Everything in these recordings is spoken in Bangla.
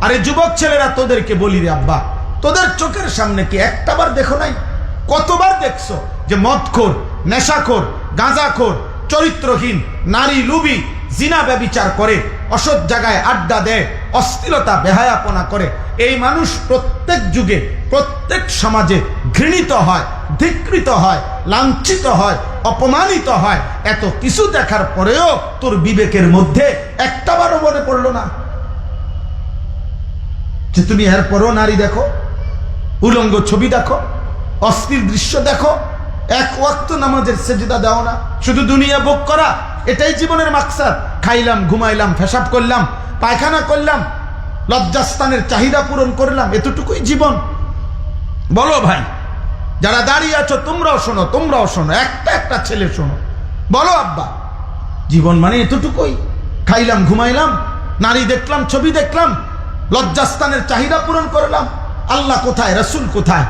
আরে যুবক ছেলেরা, তোদেরকে বলি রে আব্বা, তোদের চোখের সামনে কি একটাবার দেখো নাই? কতবার দেখছো যে মদখোর, নেশাখোর, গাঁজাখোর, চরিত্রহীন, নারী লুবি, জিনা ব্যভিচার করে, অসৎ জায়গায় আড্ডা দেয়, অশ্লীলতা বেহায়াপনা করে। এই মানুষ প্রত্যেক যুগে প্রত্যেক সমাজে ঘৃণিত হয়, ধিক্কৃত হয়, লাঞ্ছিত হয়, অপমানিত হয়। এত কিছু দেখার পরেও তোর বিবেকের মধ্যে একটাবারও মনে পড়লো না যে তুমি এরপরও নারী দেখো, উলঙ্গ ছবি দেখো, অশ্লীল দৃশ্য দেখো, এক ওয়াক্ত নামাজের সেজদা দাও না, শুধু দুনিয়া ভোগ করা, এটাই জীবনের মাকসাদ। খাইলাম, ঘুমাইলাম, পেশাব করলাম, পায়খানা করলাম, লজ্জাস্থানের চাহিদা পূরণ করলাম, এতটুকুই জীবন? বলো ভাই, যারা দাঁড়িয়ে আছো তোমরাও শোনো, তোমরাও শোনো, একটা একটা ছেলে শোনো, বলো আব্বা, জীবন মানে এতটুকুই? খাইলাম, ঘুমাইলাম, নারী দেখলাম, ছবি দেখলাম, লজ্জাস্থানের চাহিদা পূরণ করলাম। আল্লাহ কোথায়? রাসূল কোথায়?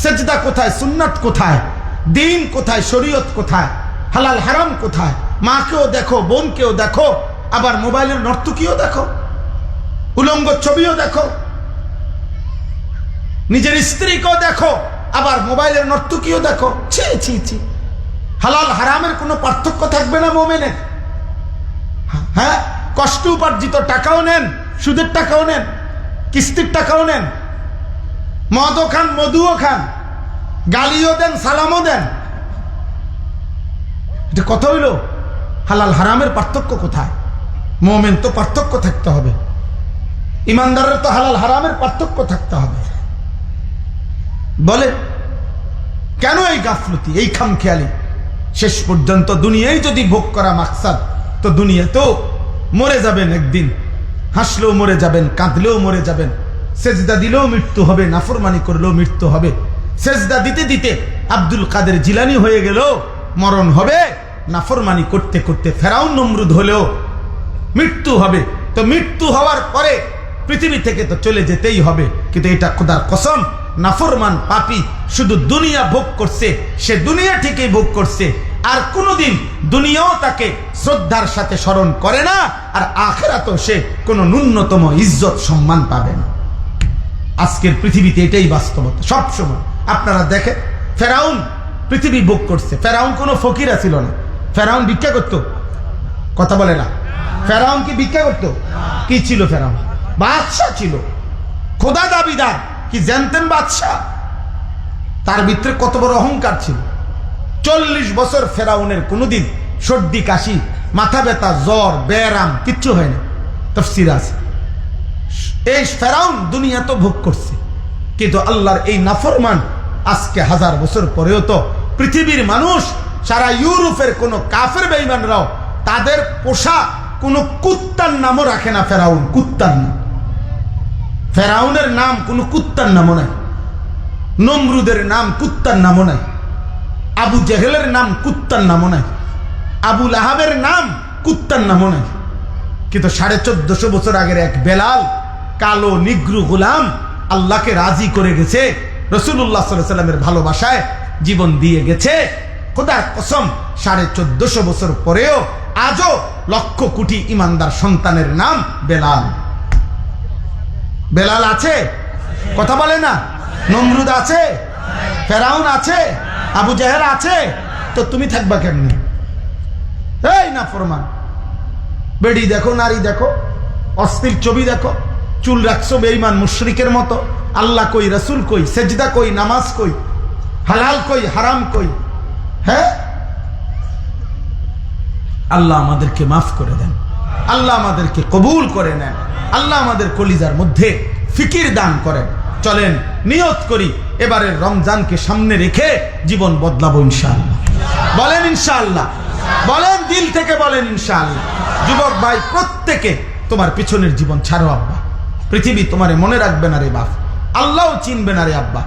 সেজদা কোথায়? সুন্নাত কোথায়? দিন কোথায়? শরীয়ত কোথায়? হালাল হারাম কোথায়? মাকেও দেখো, বোনকেও দেখো, আবার মোবাইলের নর্তকীও দেখো, উলঙ্গ ছবিও দেখো, নিজের স্ত্রীকেও দেখো, আবার মোবাইলের নর্তকীও দেখো। ছি ছি ছি! হালাল হারামের কোনো পার্থক্য থাকবে না মোমেনের? হ্যাঁ, কষ্ট উপার্জিত টাকাও নেন, সুদের টাকাও নেন, কিস্তির টাকাও নেন, মদও খান, মধুও খান, গালিও দেন, সালামও দেন। এটা কথা হইল? হালাল হারামের পার্থক্য কোথায়? মোমেন তো পার্থক্য থাকতে হবে, ইমানদারের তো হালাল হারামের পার্থক্য থাকতে হবে। বলে কেন এই গাফলতি, এই খামখেয়ালি? শেষ পর্যন্ত দুনিয়ায় যদি ভোগ করা মাকসাদ, তো দুনিয়াতেও মরে যাবেন একদিন, হাসলেও মরে যাবেন, কাঁদলেও মরে যাবেন, সেজদা দিলেও মৃত্যু হবে, নাফরমানি করলেও মৃত্যু হবে। সেজদা দিতে দিতে আব্দুল কাদের জিলানী হয়ে গেলেও মরণ হবে, নাফরমানি করতে করতে ফেরাউন নমরুদ হলেও মৃত্যু হবে। তো মৃত্যু হওয়ার পরে পৃথিবী থেকে তো চলে যেতেই হবে, কিন্তু এটা খোদার কসম, নাফরমান পাপী শুধু দুনিয়া ভোগ করছে, সে দুনিয়া ঠিকই ভোগ করছে, আর কোনোদিন দুনিয়াও তাকে শ্রদ্ধার সাথে স্মরণ করে না, আর আখিরাতেও সে কোনো ন্যূনতম ইজ্জত সম্মান পাবে না। আজকের পৃথিবীতে এটাই বাস্তবতা সব সময়। আপনারা দেখেন, ফেরাউন পৃথিবী ভোগ করছে, ফেরাউন কোনো ফকিরা ছিল না, ফেরাউন ভিক্ষা করত। কথা বলে না? ফেরাউন কি ভিক্ষা করত? কি ছিল ফেরাউন? বাদশাহ ছিল, খোদা দাবিদার, কি জানতেন বাদশাহ? তার ভিতরে কত বড় অহংকার ছিল। 40 বছর ফেরাউনের কোনোদিন সর্দি কাশি, মাথা ব্যথা, জ্বর, ব্যারাম কিচ্ছু হয় না, তাফসীর আছে। এই ফেরাউন দুনিয়া তো ভোগ করছে, কিন্তু আল্লাহর এই নাফরমান আজকে 1000 বছর পরেও তো পৃথিবীর মানুষ, সারা ইউরোপের কোন কাফের বেঈমানরাও তাদের পোষা কোন কুত্তার নামও রাখে না। ফেরাউন কুত্তার নাম, ফেরাউনের নাম কোন কুত্তার নামও নাই, নমরুদের নাম কুত্তার নামও নাই, আবু জেহেলের নাম কুত্তার নামও নাই, আবু লাহাবের নাম কুত্তার নামও নাই। কিন্তু 1450 বছর আগের এক বেলাল, কালো নিগ্রু গোলাম, আল্লাহকে রাজি করে গেছে, রাসূলুল্লাহ সাল্লাল্লাহু আলাইহি ওয়াসাল্লামের ভালোবাসায় জীবন দিয়ে গেছে। খোদার কসম, 1450 বছর পরেও আজও লক্ষ কোটি ইমানদার সন্তানের নাম বেলাল। বেলাল আছে? কথা বলে না? নমরুদ আছে, ফেরাউন আছে, আবু জেহেল আছে, তো তুমি থাকবা কেমনে? এই নাফরমান, বেড়ি দেখো, নারী দেখো, অশ্লীল ছবি দেখো, চুল রাখছো বেঈমান মুশরিকের মতো। আল্লাহ কই, রাসূল কই, সেজদা কই, নামাজ কই, হালাল কই, হারাম কই? হ্যাঁ, আল্লাহ আমাদেরকে মাফ করে দেন, আল্লাহ আমাদেরকে কবুল করে নেন, আল্লাহ আমাদের কলিজার মধ্যে ফিকির দান করেন। চলেন নিয়ত করি, এবারের রমজানকে সামনে রেখে জীবন বদলাবো ইনশাআল্লাহ। বলেন ইনশাআল্লাহ, বলেন, দিল থেকে বলেন ইনশাআল্লাহ। যুবক ভাই, প্রত্যেকে তোমার পিছনের জীবন ছাড়ো আব্বা, পৃথিবী তোমারে মনে রাখবে না রে বাপ, আল্লাহও চিনবে না রে আব্বা।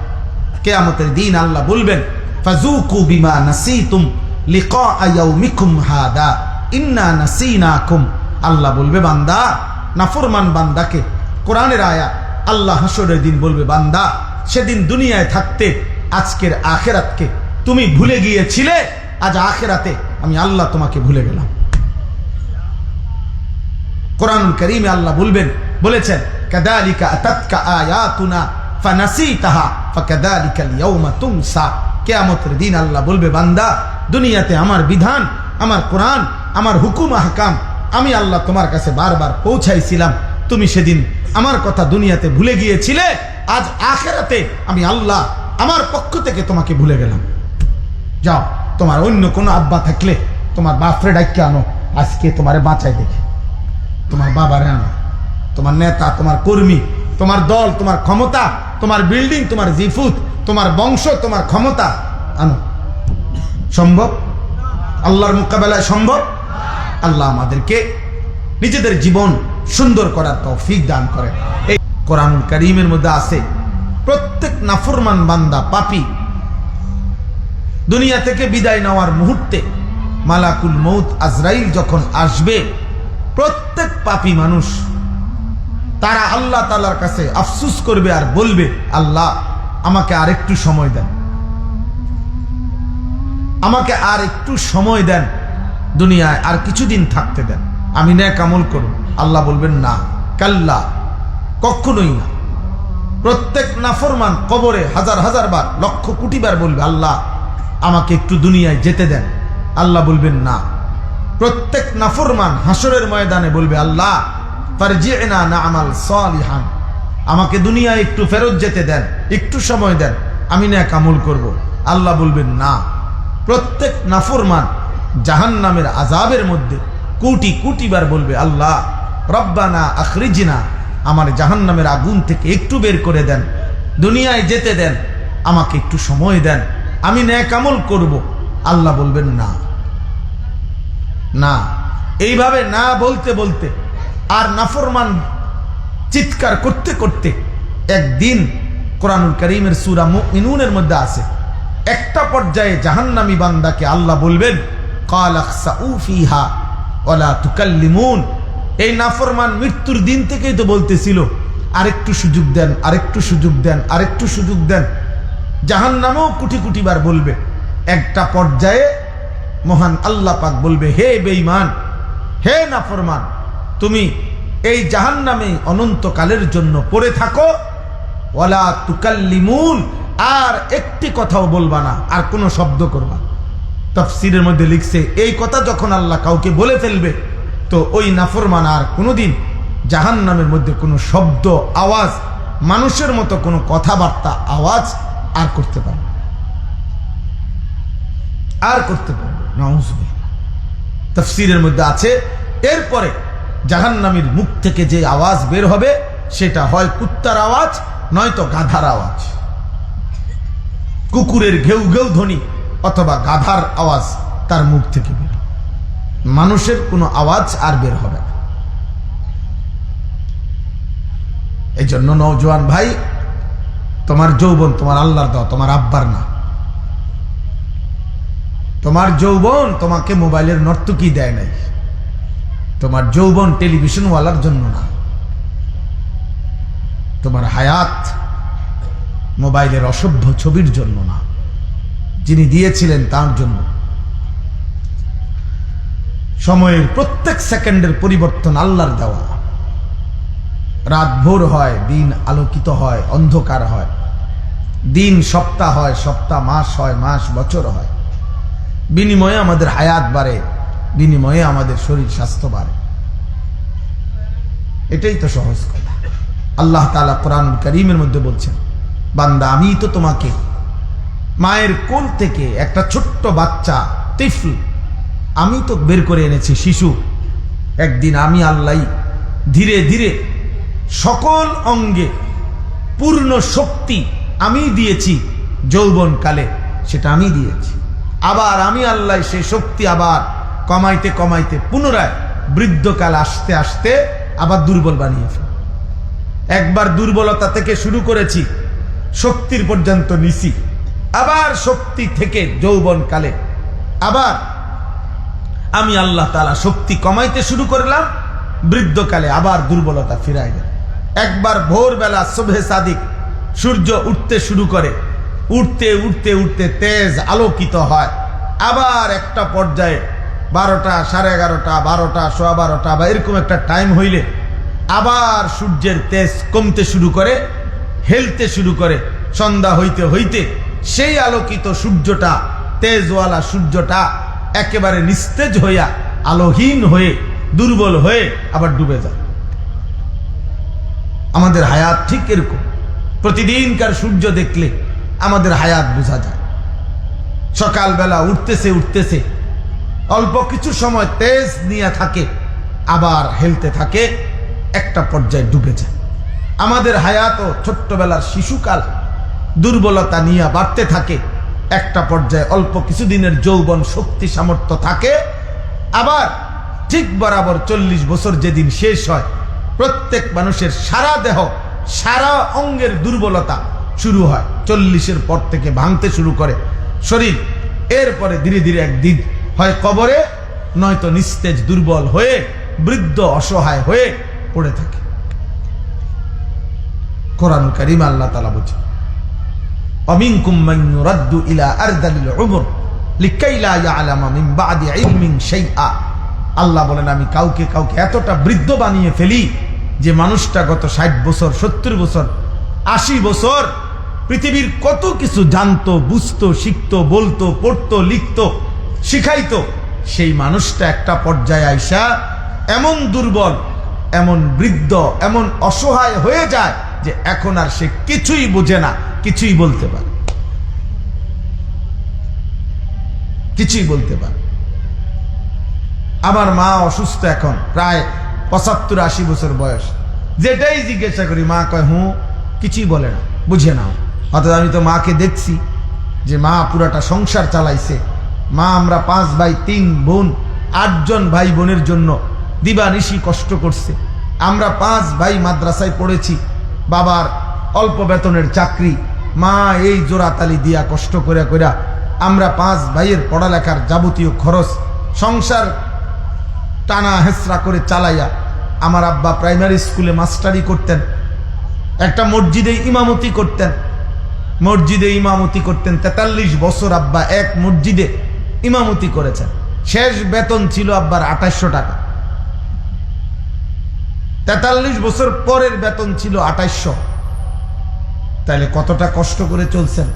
কিয়ামতের দিন আল্লাহ বলবেন, ফাযুকু বিমা নাসিতুম লিকা ইয়াউমিকুম হাদা ইন্না নাসিনাকুম। আল্লাহ বলবে বান্দা, নাফরমান বান্দাকে, কোরআনের আয়াত, আল্লাহ হাসরের দিন বলবে, বান্দা সেদিন দুনিয়ায় থাকতে আজকের আখিরাতকে তুমি ভুলে গিয়েছিলে, আজ আখিরাতে আমি আল্লাহ তোমাকে ভুলে গেলাম। কোরআনুল কারীমে আল্লাহ বলেছেন, কাযালিকা আতাতকা আয়াতুনা ফানাসিতাহা ফাকাযালিকাল ইয়াউমা তুনসা। কিয়ামতের দিন আল্লাহ বলবে, বান্দা দুনিয়াতে আমার বিধান, আমার কোরআন, আমার হুকুম আহকাম আমি আল্লাহ তোমার কাছে বারবার পৌঁছাইছিলাম, তুমি সেদিন আমার কথা দুনিয়াতে ভুলে গিয়েছিলে, আজ আখিরাতে আমি আল্লাহ আমার পক্ষ থেকে তোমাকে ভুলে গেলাম। যাও, তোমার অন্য কোনো আব্বা থাকলে তোমার বাপরে ডাইকে আনো, আজকে তোমারে বাঁচাই দেখে। তোমার বাবারে আনো, তোমার নেতা, তোমার কর্মী, তোমার দল, তোমার ক্ষমতা, তোমার বিল্ডিং, তোমার জিফুত, তোমার বংশ, তোমার ক্ষমতা আনো। সম্ভব? আল্লাহর মোকাবেলায় সম্ভব? আল্লাহ আমাদেরকে নিজেদের জীবন সুন্দর করার তৌফিক দান করে। এই কোরআনুল কারীমের মধ্যে আছে, প্রত্যেক নাফরমান বান্দা, পাপী, দুনিয়া থেকে বিদায় নেওয়ার মুহূর্তে মালাকুল মউত আজরাইল যখন আসবে, প্রত্যেক পাপী মানুষ তারা আল্লাহ তাআলার কাছে আফসোস করবে আর বলবে, আল্লাহ আমাকে আর একটু সময় দেন, আমাকে আর একটু সময় দেন, দুনিয়ায় আর কিছুদিন থাকতে দেন, আমি নেক আমল করব। আল্লাহ বলবেন, না, কাল্লা, কখনোই না। প্রত্যেক নাফরমান কবরে হাজার হাজার বার, লক্ষ কোটি বার বলবে, আল্লাহ আমাকে একটু দুনিয়ায় যেতে দেন। আল্লাহ বলবেন, না। প্রত্যেক নাফরমান হাসরের ময়দানে বলবে, আল্লাহ ফারজি'না না'মাল সালিহান, আমাকে দুনিয়ায় একটু ফেরত যেতে দেন, একটু সময় দেন, আমি নেক আমল করব। আল্লাহ বলবেন, না। প্রত্যেক নাফরমান জাহান্নামের আযাবের মধ্যে কোটি কোটি বার বলবে, আল্লাহ রব্বানা আখরিজনা, আমার জাহান্নামের আগুন থেকে একটু বের করে দেন, দুনিয়ায় যেতে দেন, আমাকে একটু সময় দেন, আমি নেক আমল করব। আল্লাহ বলবেন, না, না। এইভাবে না বলতে বলতে আর নাফরমান চিৎকার করতে করতে একদিন কোরআনুল কারীমের সূরা মুমিনুনের মধ্যে আছে, একটা পর্যায়ে জাহান্নামী বান্দাকে আল্লাহ বলবেন, ক্বালা খসাউ ফিহা ওয়ালা তুকাল্লিমুন। এই নাফরমান মৃত্যুর দিন থেকেই তো বলতেছিল, আরেকটু সুযোগ দেন, আরেকটু সুযোগ দেন, আরেকটু সুযোগ দেন। জাহান্নামেও কোটি কোটি বার বলবে। একটা পর্যায়ে মহান আল্লাহ পাক বলবে, হে বেঈমান, হে নাফরমান, তুমি এই জাহান্নামে অনন্তকালের জন্য পড়ে থাকো, ওয়ালা তুকাল্লিমুন, আর একটি কথাও বলবা না, আর কোনো শব্দ করবা। তাফসীরের মধ্যে লিখছে, এই কথা যখন আল্লাহ কাউকে বলে ফেলবে, তো ওই নাফরমান আর কোনোদিন জাহান্নামের মধ্যে কোনো শব্দ, আওয়াজ, মানুষের মতো কোনো কথাবার্তা, আওয়াজ আর করতে পারবে, আর করতে পারবে। নাউযুবিল্লাহ। তাফসীরের মধ্যে আছে, এরপরে জাহান্নামীর মুখ থেকে যে আওয়াজ বের হবে, সেটা হয় কুত্তার আওয়াজ, নয়তো গাধার আওয়াজ, কুকুরের ঘেউ ঘেউ ধ্বনি অথবা গাধার আওয়াজ তার মুখ থেকে বের হবে। মানুষের কোনো আওয়াজ আর বের হবে না। এই জন্য নওজোয়ান ভাই, তোমার যৌবন তোমার আল্লাহর দাও, তোমার আব্বার না। তোমার যৌবন তোমাকে মোবাইলের নর্তকী দেয় নাই, তোমার যৌবন টেলিভিশনওয়ালার জন্য না, তোমার হায়াত মোবাইলের অসভ্য ছবির জন্য না, যিনি দিয়েছিলেন তার জন্য। সময়ের প্রত্যেক সেকেন্ডের পরিবর্তন আল্লাহর দেওয়া। রাত ভোর হয়, দিন আলোকিত হয়, অন্ধকার হয়, দিন সপ্তাহ হয়, সপ্তাহ মাস হয়, মাস বছর হয়। বিনিময়ে আমাদের হায়াত বাড়ে, বিনিময়ে আমাদের শরীর স্বাস্থ্য বাড়ে। এটাই তো সহজ কথা। আল্লাহ তাআলা কোরআনুল কারীমের মধ্যে বলছেন, বান্দা আমি তো তোমাকে মায়ের কোল থেকে একটা ছোট্ট বাচ্চা, তিফল, আমি তো বের করে এনেছি, শিশু। একদিন আমি আল্লাহ ধীরে ধীরে সকল অঙ্গে পূর্ণ শক্তি আমি দিয়েছি, যৌবনকালে সেটা আমি দিয়েছি। আবার আমি আল্লাহ সেই শক্তি আবার কমাইতে কমাইতে পুনরায় বৃদ্ধকাল আসতে আসতে আবার দুর্বল বানিয়ে ফেলি। একবার দুর্বলতা থেকে শুরু করেছি, শক্তির পর্যন্ত নিছি, আবার শক্তি থেকে যৌবনকালে আবার আমি আল্লাহ তাআলা শক্তি কমাইতে শুরু করলাম, বৃদ্ধকালে আবার দুর্বলতা ফিরাই গেল। একবার ভোরবেলা সুবহে সাদিক, সূর্য উঠতে শুরু করে, উঠতে উঠতে উঠতে তেজ আলোকিত হয়, আবার একটা পর্যায়ে 12টা, 11:30, 12টা, 12:15 বা এরকম একটা টাইম হইলে আবার সূর্যের তেজ কমতে শুরু করে, হেলতে শুরু করে। সন্ধ্যা হইতে হইতে সেই আলোকিত সূর্যটা, তেজওয়ালা সূর্যটা একেবারে নিস্তেজ হইয়া, আলোহীন হয়ে, দুর্বল হয়ে আবার ডুবে যায়। আমাদের হায়াত ঠিক এরকম। প্রতিদিনকার সূর্য দেখলে আমাদের হায়াত বোঝা যায়। সকালবেলা উঠতেছে উঠতেছে, অল্প কিছু সময় তেজ নিয়ে থাকে, আবার হেলতে থাকে, একটা পর্যায়ে ডুবে যায়। আমাদের হায়াতও ছোট্টবেলার শিশুকাল দুর্বলতা নিয়ে বাড়তে থাকে, একটা পর্যায়ে অল্প কিছুদিনের যৌবন শক্তি সামর্থ্য থাকে, আবার ঠিক বরাবর 40 বছর যেদিন শেষ হয়, প্রত্যেক মানুষের সারা দেহ, সারা অঙ্গের দুর্বলতা শুরু হয়। 40-এর পর থেকে ভাঙতে শুরু করে শরীর। এরপরে ধীরে ধীরে একদিন হয় কবরে, নয়তো নিস্তেজ দুর্বল হয়ে বৃদ্ধ অসহায় হয়ে পড়ে থাকে। কোরআন কারীম আল্লাহ তাআলা বলেন, অমিনকুম মান ইউরাদ্দু ইলা আরযালিল উমর লিকাই লা ইয়ালামা মিন বাদি ইলমিন শাইআ। আল্লাহ বলেন, আমি কাউকে কাউকে এতটা বৃদ্ধ বানিয়ে ফেলি যে মানুষটা গত 60 বছর, 70 বছর, 80 বছর পৃথিবীর কত কিছু জানতো, বুঝতো, শিখতো, বলতো, পড়তো, লিখতো, শিখাইতো। সেই মানুষটা একটা পর্যায়ে আইসা এমন দুর্বল, এমন বৃদ্ধ, এমন অসহায় হয়ে যায় যে এখন আর সে কিছুই বোঝে না, কিছুই বলতে পারে, কিছুই বলতে পারে। আমার মা অসুস্থ, এখন প্রায় 75-80 বছর বয়স। যেটাই জিজ্ঞাসা করি মা কয় হুঁ, কিছুই বলে না, বুঝে না। অর্থাৎ আমি তো মাকে দেখছি যে মা পুরাটা সংসার চালাইছে। মা, আমরা 5 ভাই 3 বোন, 8 জন ভাই বোনের জন্য দিবানিশি কষ্ট করছে। আমরা 5 ভাই মাদ্রাসায় পড়েছি, বাবার অল্প বেতনের চাকরি, মা এই জোড়াতালি দিয়া কষ্ট করে করে আমরা 5 ভাইয়ের পড়ালেখার যাবতীয় খরচ, সংসার টানা হেসরা করে চালাইয়া। আমার আব্বা প্রাইমারি স্কুলে মাস্টারি করতেন, একটা মসজিদে ইমামতি করতেন, 43 বছর আব্বা এক মসজিদে ইমামতি করেছেন। শেষ বেতন ছিল আব্বার 2800 টাকা। 43 বছর পরের বেতন ছিল 2800। তাহলে কতটা কষ্ট করে চলছেন।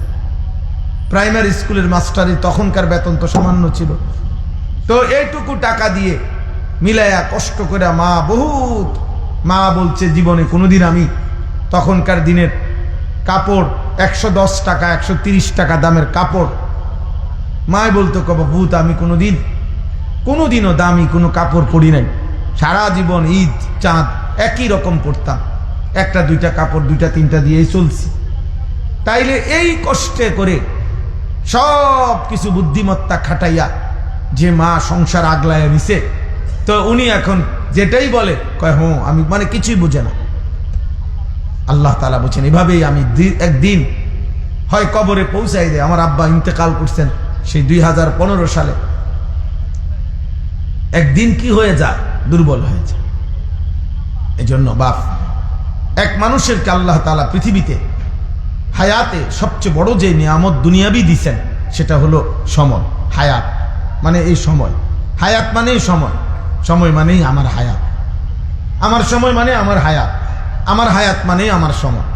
প্রাইমারি স্কুলের মাস্টারি তখনকার বেতন তো সামান্য ছিল। তো এইটুকু টাকা দিয়ে মিলাইয়া কষ্ট করে মা বহুত, মা বলছে জীবনে কোনোদিন আমি তখনকার দিনের কাপড় 110 টাকা 130 টাকা দামের কাপড়, মায় বলতো বহুত আমি কোনোদিনও দামি কোনো কাপড় পরি নাই। সারা জীবন ঈদ চাঁদ একই রকম পরতাম, 1-2টা কাপড় 2-3টা দিয়েই চলছি। তাইলে এই কষ্টে করে সব কিছু বুদ্ধিমত্তা খাটাইয়া যে মা সংসার আগলায় নিছে, তো উনি এখন যেটাই বলে কয় হুঁ, আমি মানে কিছুই বুঝে না। আল্লাহ তাআলা বলেন, এভাবেই আমি একদিন হয় কবরে পৌঁছাই দেয়। আমার আব্বা ইন্তেকাল করছেন সেই 2015 সালে। একদিন কি হয়ে যায়, দুর্বল হয়ে যায়। এই জন্য বাপ, এক মানুষেরকে আল্লাহ তাআলা পৃথিবীতে হায়াতে সবচেয়ে বড় যে নিয়ামত দুনিয়াবি দিছেন সেটা হলো সময়। হায়াত মানে এই সময়, হায়াত মানে সময়, সময় মানেই আমার হায়াত, আমার সময় মানে আমার হায়াত, আমার হায়াত মানে আমার সময়।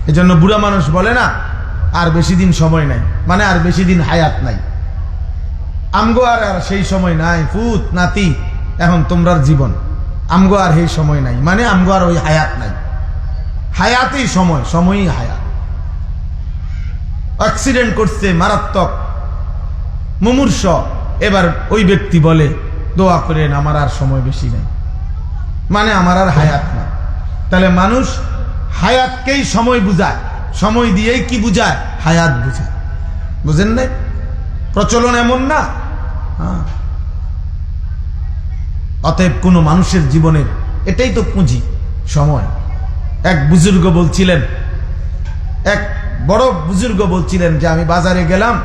এই জন্য বুড়া মানুষ বলে না আর বেশি দিন সময় নাই, মানে আর বেশি দিন হায়াত নাই। আমগো আর সেই সময় নাই, ফুত নাতি এখন তোমরার জীবন, আমগো আর সেই সময় নাই, মানে আমগো আর ওই হায়াত নাই। হায়াতই সময়, সময়ই হায়াত। অ্যাক্সিডেন্ট করছে মারাত্মক, মুমূর্ষ, এবার ওই ব্যক্তি বলে দোয়া করেন আমার আর সময় বেশি নাই, মানে আমার আর হায়াত না। তাহলে মানুষ হায়াতকেই সময় বুঝায়, সময় দিয়েই কি বুঝায়, হায়াত বুঝায়। বুঝেন নাই? প্রচলন এমন না। অতএব কোনো মানুষের জীবনের এটাই তো পুঁজি, সময়। এক বুজুর্গ বলছিলেন, এক বড় বুজুর্গ বলছিলেন যে আমি বাজারে গেলাম,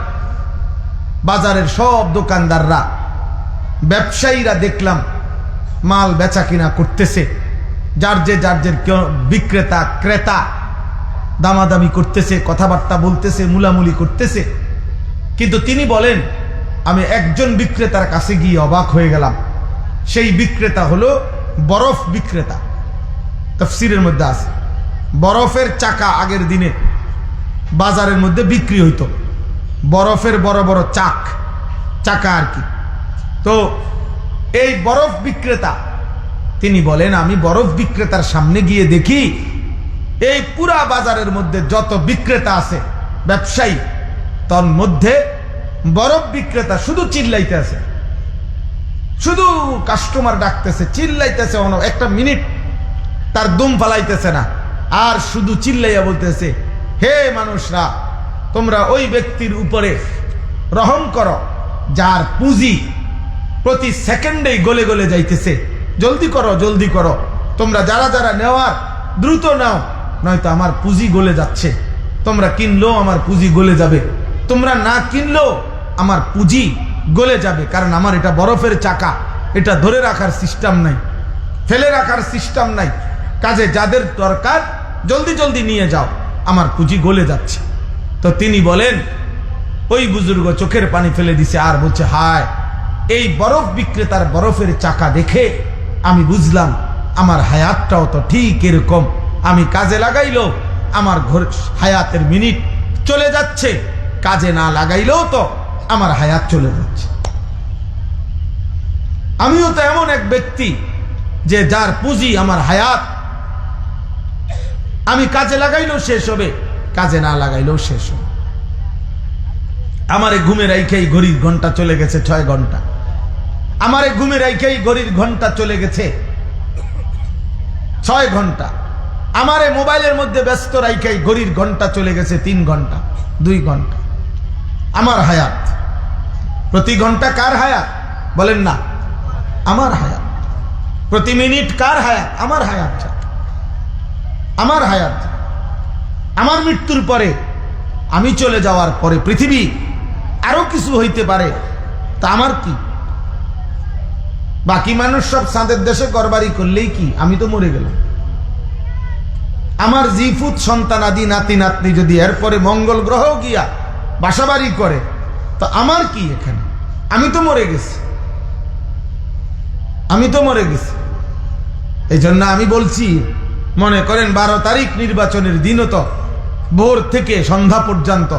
বাজারের সব দোকানদাররা, ব্যবসায়ীরা দেখলাম মাল বেচা কিনা করতেছে, যার যে বিক্রেতা ক্রেতা দামাদামি করতেছে, কথাবার্তা বলতেছে, মুলামুলি করতেছে। কিন্তু তিনি বলেন আমি একজন বিক্রেতার কাছে গিয়ে অবাক হয়ে গেলাম। সেই বিক্রেতা হলো বরফ বিক্রেতা। তাফসীরের মধ্যে আছে বরফের চাকা আগের দিনে বাজারের মধ্যে বিক্রি হইতো, বরফের বড় বড় চাকা আর কি। তো এই বরফ বিক্রেতা তিনি বলেন, আমি বরফ বিক্রেতার সামনে গিয়ে দেখি এই পুরা বাজারের মধ্যে যত বিক্রেতা আছে ব্যবসায়ী, তার মধ্যে বরফ বিক্রেতা শুধু চিল্লাইতে আছে, শুধু কাস্টমার ডাকতেছে, চিল্লাইতেছে, একটা মিনিট তার দুম ফালাইতেছে না, আর শুধু চিল্লাইয়া বলতেছে, হে মানুষরা, তোমরা ওই ব্যক্তির উপরে রহম করো যার পুঁজি প্রতি সেকেন্ডেই গলে গলে যাইতেছে, জলদি করো, জলদি করো, তোমরা যারা যারা নেওয়ার দ্রুত নাও, নয়তো আমার পুঁজি গলে যাচ্ছে, তোমরা কিনলেও আমার পুঁজি গলে যাবে, তোমরা না কিনলেও আমার পুঁজি গলে যাবে, কারণ আমার এটা বরফের চাকা, এটা ধরে রাখার সিস্টেম নাই, ফেলে রাখার সিস্টেম নাই, কাজে যাদের দরকার জলদি জলদি নিয়ে যাও, আমার পুঁজি গলে যাচ্ছে। তো তিনি বলেন, ওই বুজুর্গ চোখের পানি ফেলে দিছে আর বলছে, হায়, এই বরফ বিক্রেতার বরফের চাকা দেখে আমি বুঝলাম আমার হায়াতটাও তো ঠিক এরকম, আমি কাজে লাগাইলেও আমার ঘর হায়াতের মিনিট চলে যাচ্ছে, কাজে না লাগাইলেও তো আমার হায়াত চলে যাচ্ছে। আমিও তো এমন এক ব্যক্তি যে যার পুঁজি আমার হায়াত, আমি কাজে লাগাইলেও শেষ হবে, কাজে না লাগাইলেও শেষ হবে। আমারে ঘুমে রাইখেই ঘড়ির ঘন্টা চলে গেছে 6 ঘন্টা, আমারে ঘুমে রাইখেই ঘড়ির ঘন্টা চলে গেছে 6 ঘন্টা, আমারে মোবাইলের মধ্যে ব্যস্ত রাইখেই ঘড়ির ঘন্টা চলে গেছে 3 ঘন্টা 2 ঘন্টা। আমার হায়াত প্রতি ঘন্টা কার হায়াত বলেন না? আমার হায়াত। প্রতি মিনিট কার হায়াত? আমার হায়াত। আমার হায়াত, আমার মৃত্যুর পরে, আমি চলে যাওয়ার পরে পৃথিবী আরো কিছু হইতে পারে, তা আমার কি? বাকি মানুষ সব চাঁদের দেশে ঘরবাড়ি করলেই কি, আমি তো মরে গেলাম। আমার জিফুত সন্তান আদি নাতি নাতনি যদি এরপরে মঙ্গল গ্রহ গিয়া বাসাবাড়ি করে, তো আমার কি এখানে? আমি তো মরে গেছি, আমি তো মরে গেছি। এই জন্য আমি বলছি, মনে করেন 12 তারিখ নির্বাচনের দিনও তো ভোর থেকে সন্ধ্যা পর্যন্ত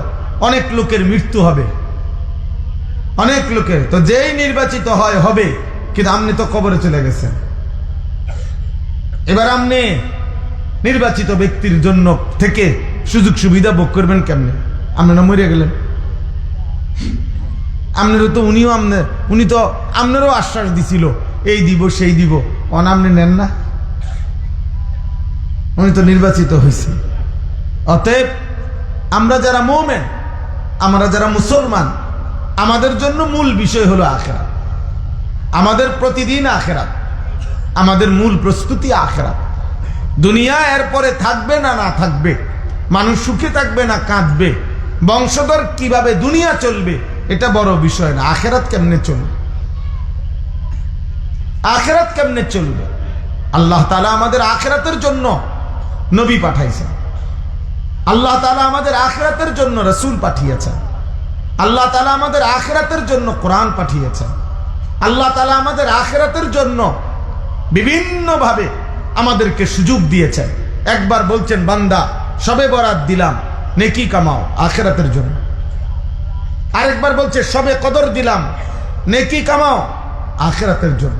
অনেক লোকের মৃত্যু হবে, অনেক লোকের। তো যেই নির্বাচিত হয় হবে, কিন্তু আপনি তো কবরে চলে গেছেন। এবার আপনি নির্বাচিত ব্যক্তির জন্য থেকে সুযোগ সুবিধা ভোগ করবেন কেমনে? আপনি না মরে গেলেন। আপনারও তো উনি তো আপনারও আশ্বাস দিছিল, এই দিব সেই দিব, আপনি নেন না, উনি তো নির্বাচিত হয়েছে। অতএব আমরা যারা মুমিন, আমরা যারা মুসলমান, আমাদের জন্য মূল বিষয় হলো আখিরাত। আমাদের প্রতিদিন আখিরাত, আমাদের মূল প্রস্তুতি আখিরাত। দুনিয়া এরপরে থাকবে না না থাকবে, মানুষ সুখে থাকবে না কাঁদবে, বংশধর কিভাবে দুনিয়া চলবে, এটা বড় বিষয় না। আখিরাত কেমনে চলবে, আখিরাত কেমনে চলবে? আল্লাহ তাআলা আমাদের আখিরাতের জন্য নবী পাঠাইছেন, আল্লাহ তাআলা আমাদের আখিরাতের জন্য রাসূল পাঠিয়েছেন, আল্লাহ তাআলা আমাদের আখিরাতের জন্য কোরআন পাঠিয়েছেন, আল্লাহ তাআলা আমাদের আখিরাতের জন্য বিভিন্নভাবে আমাদেরকে সুযোগ দিয়েছেন। একবার বলছেন, বান্দা সবে বরাত দিলাম, নেকি কামাও আখিরাতের জন্য। আরেকবার বলছে, সবে কদর দিলাম, নেকি কামাও আখিরাতের জন্য।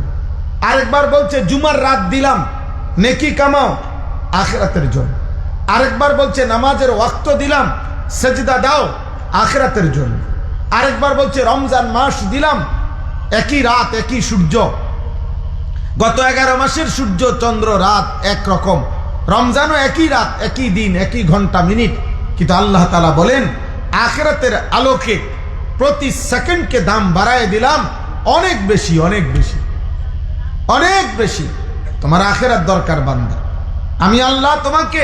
আরেকবার বলছে, জুমার রাত দিলাম, নেকি কামাও আখিরাতের জন্য। আরেকবার বলছে, নামাজের ওয়াক্ত দিলাম, সেজদা দাও আখিরাতের জন্য। আরেকবার বলছে, রমজান মাস দিলাম, একই রাত একই সূর্য, গত 11 মাসের সূর্য চন্দ্র রাত একরকম, রমজানও একই রাত একই দিন একই ঘন্টা মিনিট, কিন্তু আল্লাহ তাআলা বলেন আখিরাতের আলোকে প্রতি সেকেন্ডকে দাম বাড়ায় দিলাম অনেক বেশি, অনেক বেশি, অনেক বেশি। তোমার আখিরাত দরকার বান্দা, আমি আল্লাহ তোমাকে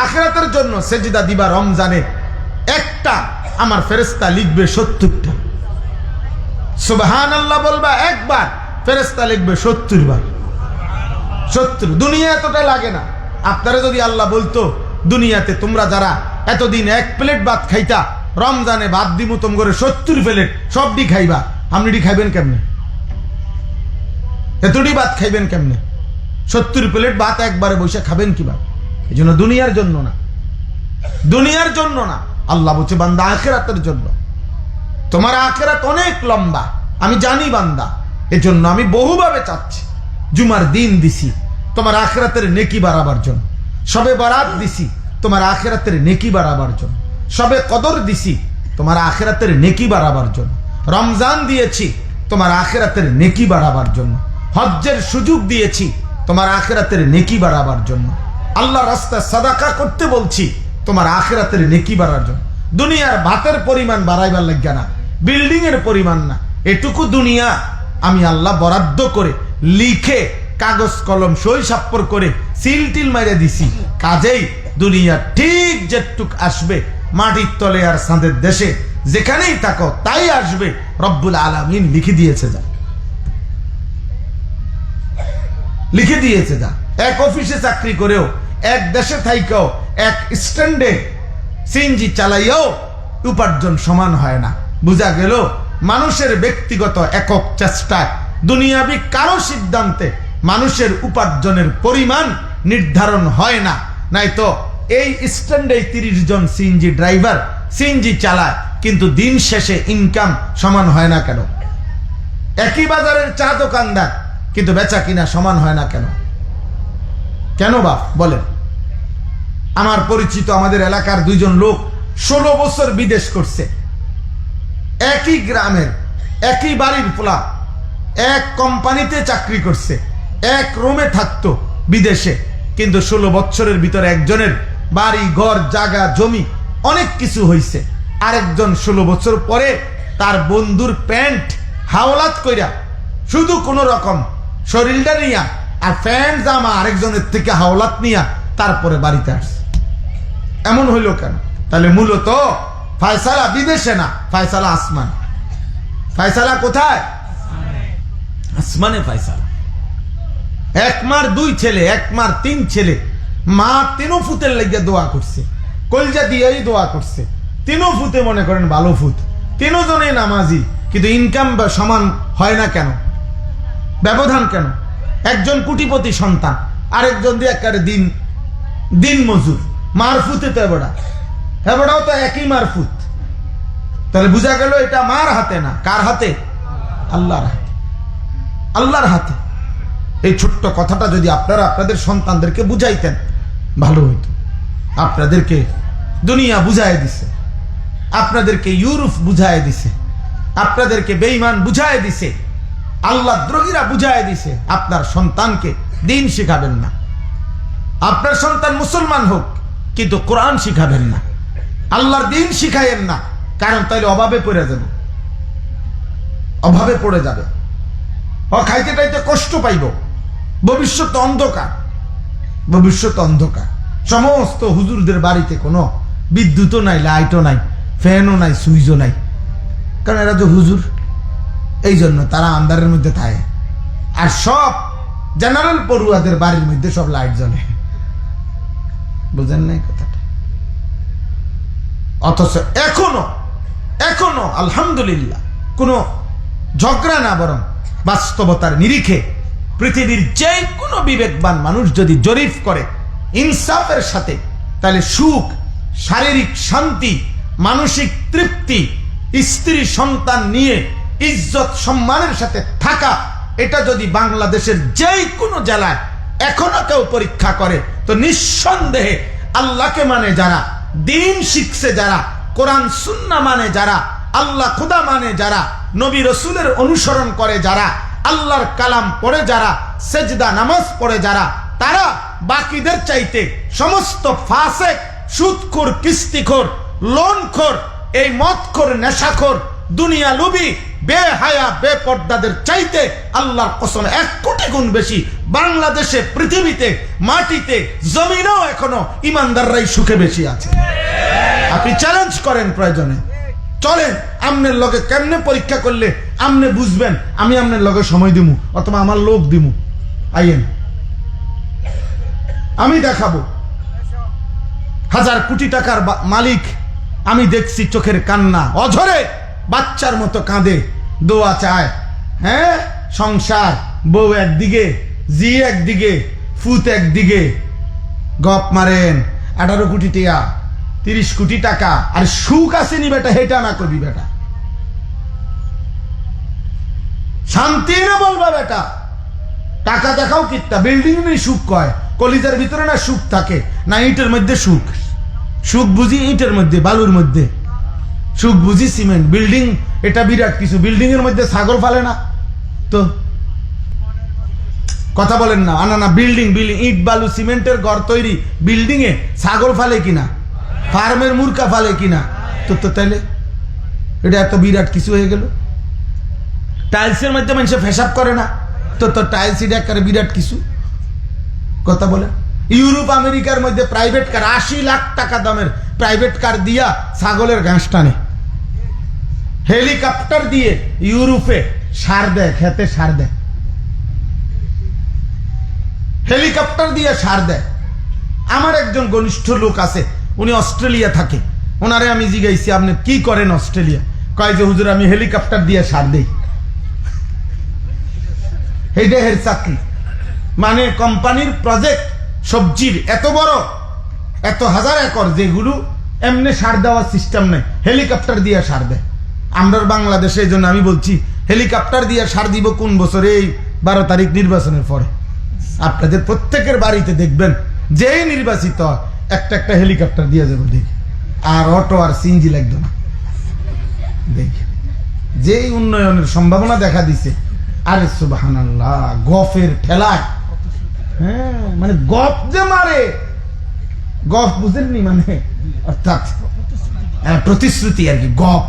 আখিরাতের জন্য সেজদা দিবা রমজানে একটা, আমার ফেরেশতা লিখবে 70টা। সুবহানাল্লাহ বলবা একবার, ফেরেশতা লিখবে 70 বার। 70। দুনিয়া এতটা লাগে না। আপনারা যদি আল্লাহ বলতো, দুনিয়াতে তোমরা যারা এতদিন 1 প্লেট ভাত খাইতা, রমজানে ভাত দিমু তোম করে 70 প্লেট, সবটি খাইবা, আপনি খাইবেন কেমনে? এতটি ভাত খাইবেন কেমনে? 70 প্লেট ভাত একবারে বসে খাবেন কিভাবে? এই জন্য দুনিয়ার জন্য না, দুনিয়ার জন্য না। আল্লাহ বলছে বান্দা আখিরাতের জন্য। তোমার আখিরাত অনেক লম্বা, আমি জানি বান্দা। এজন্য আমি বহুভাবে চাচ্ছি, জুমার দিন দিছি তোমার আখিরাতের নেকি বাড়াবার জন্য, সবে বরাত দিছি তোমার আখিরাতের নেকি বাড়াবার জন্য, সবে কদর দিছি তোমার আখিরাতের নেকি বাড়াবার জন্য, রমজান দিয়েছি তোমার আখিরাতের নেকি বাড়াবার জন্য, হজ্জের সুযোগ দিয়েছি তোমার আখিরাতের নেকি বাড়াবার জন্য, আল্লাহ রাস্তায় সাদাকা করতে বলছি তোমার আখিরাতের নেকি বাড়ার জন্য। দুনিয়ার ভাতের পরিমাণ বাড়াইবার লাগবে না, বিল্ডিং এর পরিমাণ না। এটুকু দুনিয়া আমি আল্লাহ বরাদ্দ করে লিখে কাগজ কলম সই স্বাক্ষর করে সিল টিল মাইরে দিছি। কাজেই দুনিয়া ঠিক যেটুক আসবে, মাটির তলে আর চাঁদের দেশে যেখানেই থাকো তাই আসবে। রব্বুল আলামিন লিখে দিয়েছে, যা লিখে দিয়েছে। যা এক অফিসে চাকরি করেও, এক দেশে থাইকাও, এক স্ট্যান্ডে সিএনজি চালাইয়াও উপার্জন সমান হয় না। বুঝা গেল মানুষের ব্যক্তিগত একক চেষ্টায়, দুনিয়াবি কারো সিদ্ধান্তে মানুষের উপার্জনের পরিমাণ নির্ধারণ হয় না। নাই তো এই স্ট্যান্ডে 30 জন সিএনজি ড্রাইভার সিএনজি চালায়, কিন্তু দিন শেষে ইনকাম সমান হয় না কেন? একই বাজারের চা দোকানদার, কিন্তু বেচা কিনা সমান হয় না কেন? কেন বাপ বলেন? আমার পরিচিত আমাদের এলাকার 2 জন লোক 16 বছর বিদেশ করছে। একই গ্রামের, একই বাড়ির পোলা, এক কোম্পানিতে চাকরি করছে, এক রুমে থাকতো বিদেশে, কিন্তু 16 বছরের ভিতরে একজনের বাড়ি ঘর জায়গা জমি অনেক কিছু হয়েছে। আরেকজন 16 বছর পরে তার বন্ধুর প্যান্ট হাওলাত কইরা, শুধু কোন রকম শরীরটা নিয়া আর প্যান্ট জামা আরেকজনের থেকে হাওলাত নিয়া তারপরে বাড়িতে আসছে। এমন হইল কেন? তাহলে মূলত ফয়সালা বিদেশে না, ফয়সালা আসমান। ফয়সালা কোথায়? আসমানে ফয়সালা। 1 মার 2 ছেলে, 1 মার 3 ছেলে, মা 3 ফুতের লাগিয়া দোয়া করছে, কলজা দিয়েই দোয়া করছে। 3 ফুতে মনে করেন ভালো ফুত, 3 জনেই নামাজি, কিন্তু ইনকাম সমান হয় না কেন? ব্যবধান কেন? একজন কোটিপতি সন্তান, আরেকজন দিয়ে একেবারে দিন মজুর। মারফুতে তো হেবড়াও তো একই মারফুত। তাহলে বুঝা গেল এটা মার হাতে না, কার হাতে? আল্লাহর হাতে, আল্লাহর হাতে। এই ছোট্ট কথাটা যদি আপনারা আপনাদের সন্তানদেরকে বুঝাইতেন ভালো হইতো। আপনাদেরকে দুনিয়া বুঝাই দিছে, আপনাদেরকে ইউরোপ বুঝাই দিছে, আপনাদেরকে বেঈমান বুঝাই দিছে, আল্লাহ দ্রোহীরা বুঝাই দিছে। আপনার সন্তানকে দিন শিখাবেন না। আপনার সন্তান মুসলমান হোক, কিন্তু কোরআন শিখাবেন না, আল্লাহর দিন শিখাইয়েন না। কারণ তাইলে অভাবে পড়ে যাবে, অভাবে পড়ে যাবে, খাইতে টাইতে কষ্ট পাইব, ভবিষ্যৎ অন্ধকার, ভবিষ্যৎ অন্ধকার। সমস্ত হুজুরদের বাড়িতে কোনো বিদ্যুৎও নাই, লাইটও নাই, ফ্যানও নাই, সুইচও নাই, কারণ এরা তো হুজুর, এই জন্য তারা আন্ধারের মধ্যে থাকে। আর সব জেনারেল পড়ুয়াদের বাড়ির মধ্যে সব লাইট জ্বলে। বুঝেন নাই কথাটা? অথচ এখনো আলহামদুলিল্লাহ কোনো ঝগড়া না, বরং বাস্তবতার নিরিখে পৃথিবীর যে কোনো বিবেকবান মানুষ যদি জরিপ করে ইনসাফের সাথে, তাহলে সুখ, শারীরিক শান্তি, মানসিক তৃপ্তি, স্ত্রী সন্তান নিয়ে ইজ্জত সম্মানের সাথে থাকা, এটা যদি বাংলাদেশের যে কোনো জেলায় এখনো কেউ পরীক্ষা করে, তো নিঃসন্দেহে আল্লাহকে মানে যারা, দিন শিখছে যারা, কোরআন সুন্নাহ মানে যারা, আল্লাহ খুদা মানে যারা, নবী রসুলের অনুসরণ করে যারা, আল্লাহর কালাম পড়ে যারা, সেজদা নামাজ পড়ে যারা, তারা বাকিদের চাইতে সমস্ত ফাসেক, সুদখোর, কিস্তিখোর, লোনখোর, এই মদখোর, নেশাখোর, দুনিয়া লুবি, বেহায়া, বেপর্দাদের চাইতে আল্লাহর কসম 1 কোটি গুণ বেশি বাংলাদেশে, পৃথিবীতে, মাটিতে, জমিনেও এখনো ইমানদাররাই সুখে বেশি আছে। আপনি চ্যালেঞ্জ করেন, প্রয়োজনে চলেন, আমনের লগে কেমনে পরীক্ষা করলে আমনে বুঝবেন আমি আমনের লগে সময় দিমু অথবা আমার লোক দিমু। আইয়েন, আমি দেখাবো। 1000 কোটি টাকার মালিক আমি দেখছি, চোখের কান্না অঝরে বাচ্চার মতো কাঁদে, দোয়া চায়। হ্যাঁ, সংসার, বউ একদিকে, জি একদিকে, ফুত একদিকে গপ মারেন 18 কোটি টাকা 30 কোটি টাকা আর সুখ আসেনি বেটা, হেটা না করবি বেটা, শান্তি না বলবা বেটা। টাকা দেখাও কিত্তা, বিল্ডিং নেই সুখ কয়, কলিজার ভিতরে না সুখ থাকে, না ইটের মধ্যে সুখ। সুখ বুঝি ইটের মধ্যে, বালুর মধ্যে, সুখ বুঝি সিমেন্ট। বিল্ডিং এটা বিরাট কিছু, বিল্ডিং এর মধ্যে ছাগল ফালে না তো, কথা বলেন না। আনা না, বিল্ডিং বিল্ডিং ইট বালু সিমেন্টের ঘর তৈরি, বিল্ডিং এ ছাগল ফালে কিনা, ফার্মের মুরগা ফালে কিনা, তো তো তাইলে এটা এত বিরাট কিছু হয়ে গেল। টাইলসের মধ্যে মানুষ ফেসাব করে না, তো তো টাইলস এটা একটা বিরাট কিছু, কথা বলে। ইউরোপ আমেরিকার মধ্যে প্রাইভেট কার 80 লাখ টাকা দামের প্রাইভেট কার দিয়া ছাগলের ঘাস টানে, হেলিকপ্টার দিয়ে ইউরোপে সার দেয়, খেতে সার দেয়, হেলিকপ্টার দিয়ে সার দেয়। আমার একজন ঘনিষ্ঠ লোক আছে, উনি অস্ট্রেলিয়া থাকে, ওনারে আমি জিজ্ঞাসি আপনি কি করেন অস্ট্রেলিয়া, কয় যে হুজুর আমি হেলিকপ্টার দিয়ে সার দেই। এইটা এর চাকরি, মানে কোম্পানির প্রজেক্ট, সবজির এত বড়, এত 1000 একর, যেগুলো এমনি সার দেওয়ার সিস্টেম নেই, হেলিকপ্টার দিয়ে সার দেয়। আমরা বাংলাদেশে, এই জন্য আমি বলছি হেলিকপ্টার দিয়ে সার দিব কোন বছরে, এই 12 তারিখ নির্বাচনের পরে। আপনাদের প্রত্যেকের বাড়িতে দেখবেন যেই নির্বাচিত একটা একটা হেলিকপ্টার দিয়ে যাবো দেখি, আর অটো আর সিএনজি লাগতো না। দেখি যেই উন্নয়নের সম্ভাবনা দেখা দিছে, আরে সুবহানাল্লাহ, গফের ঠেলায়, হ্যাঁ মানে গপ যে মারে, গপ বুঝেননি, মানে অর্থাৎ প্রতিশ্রুতি আর কি, গপ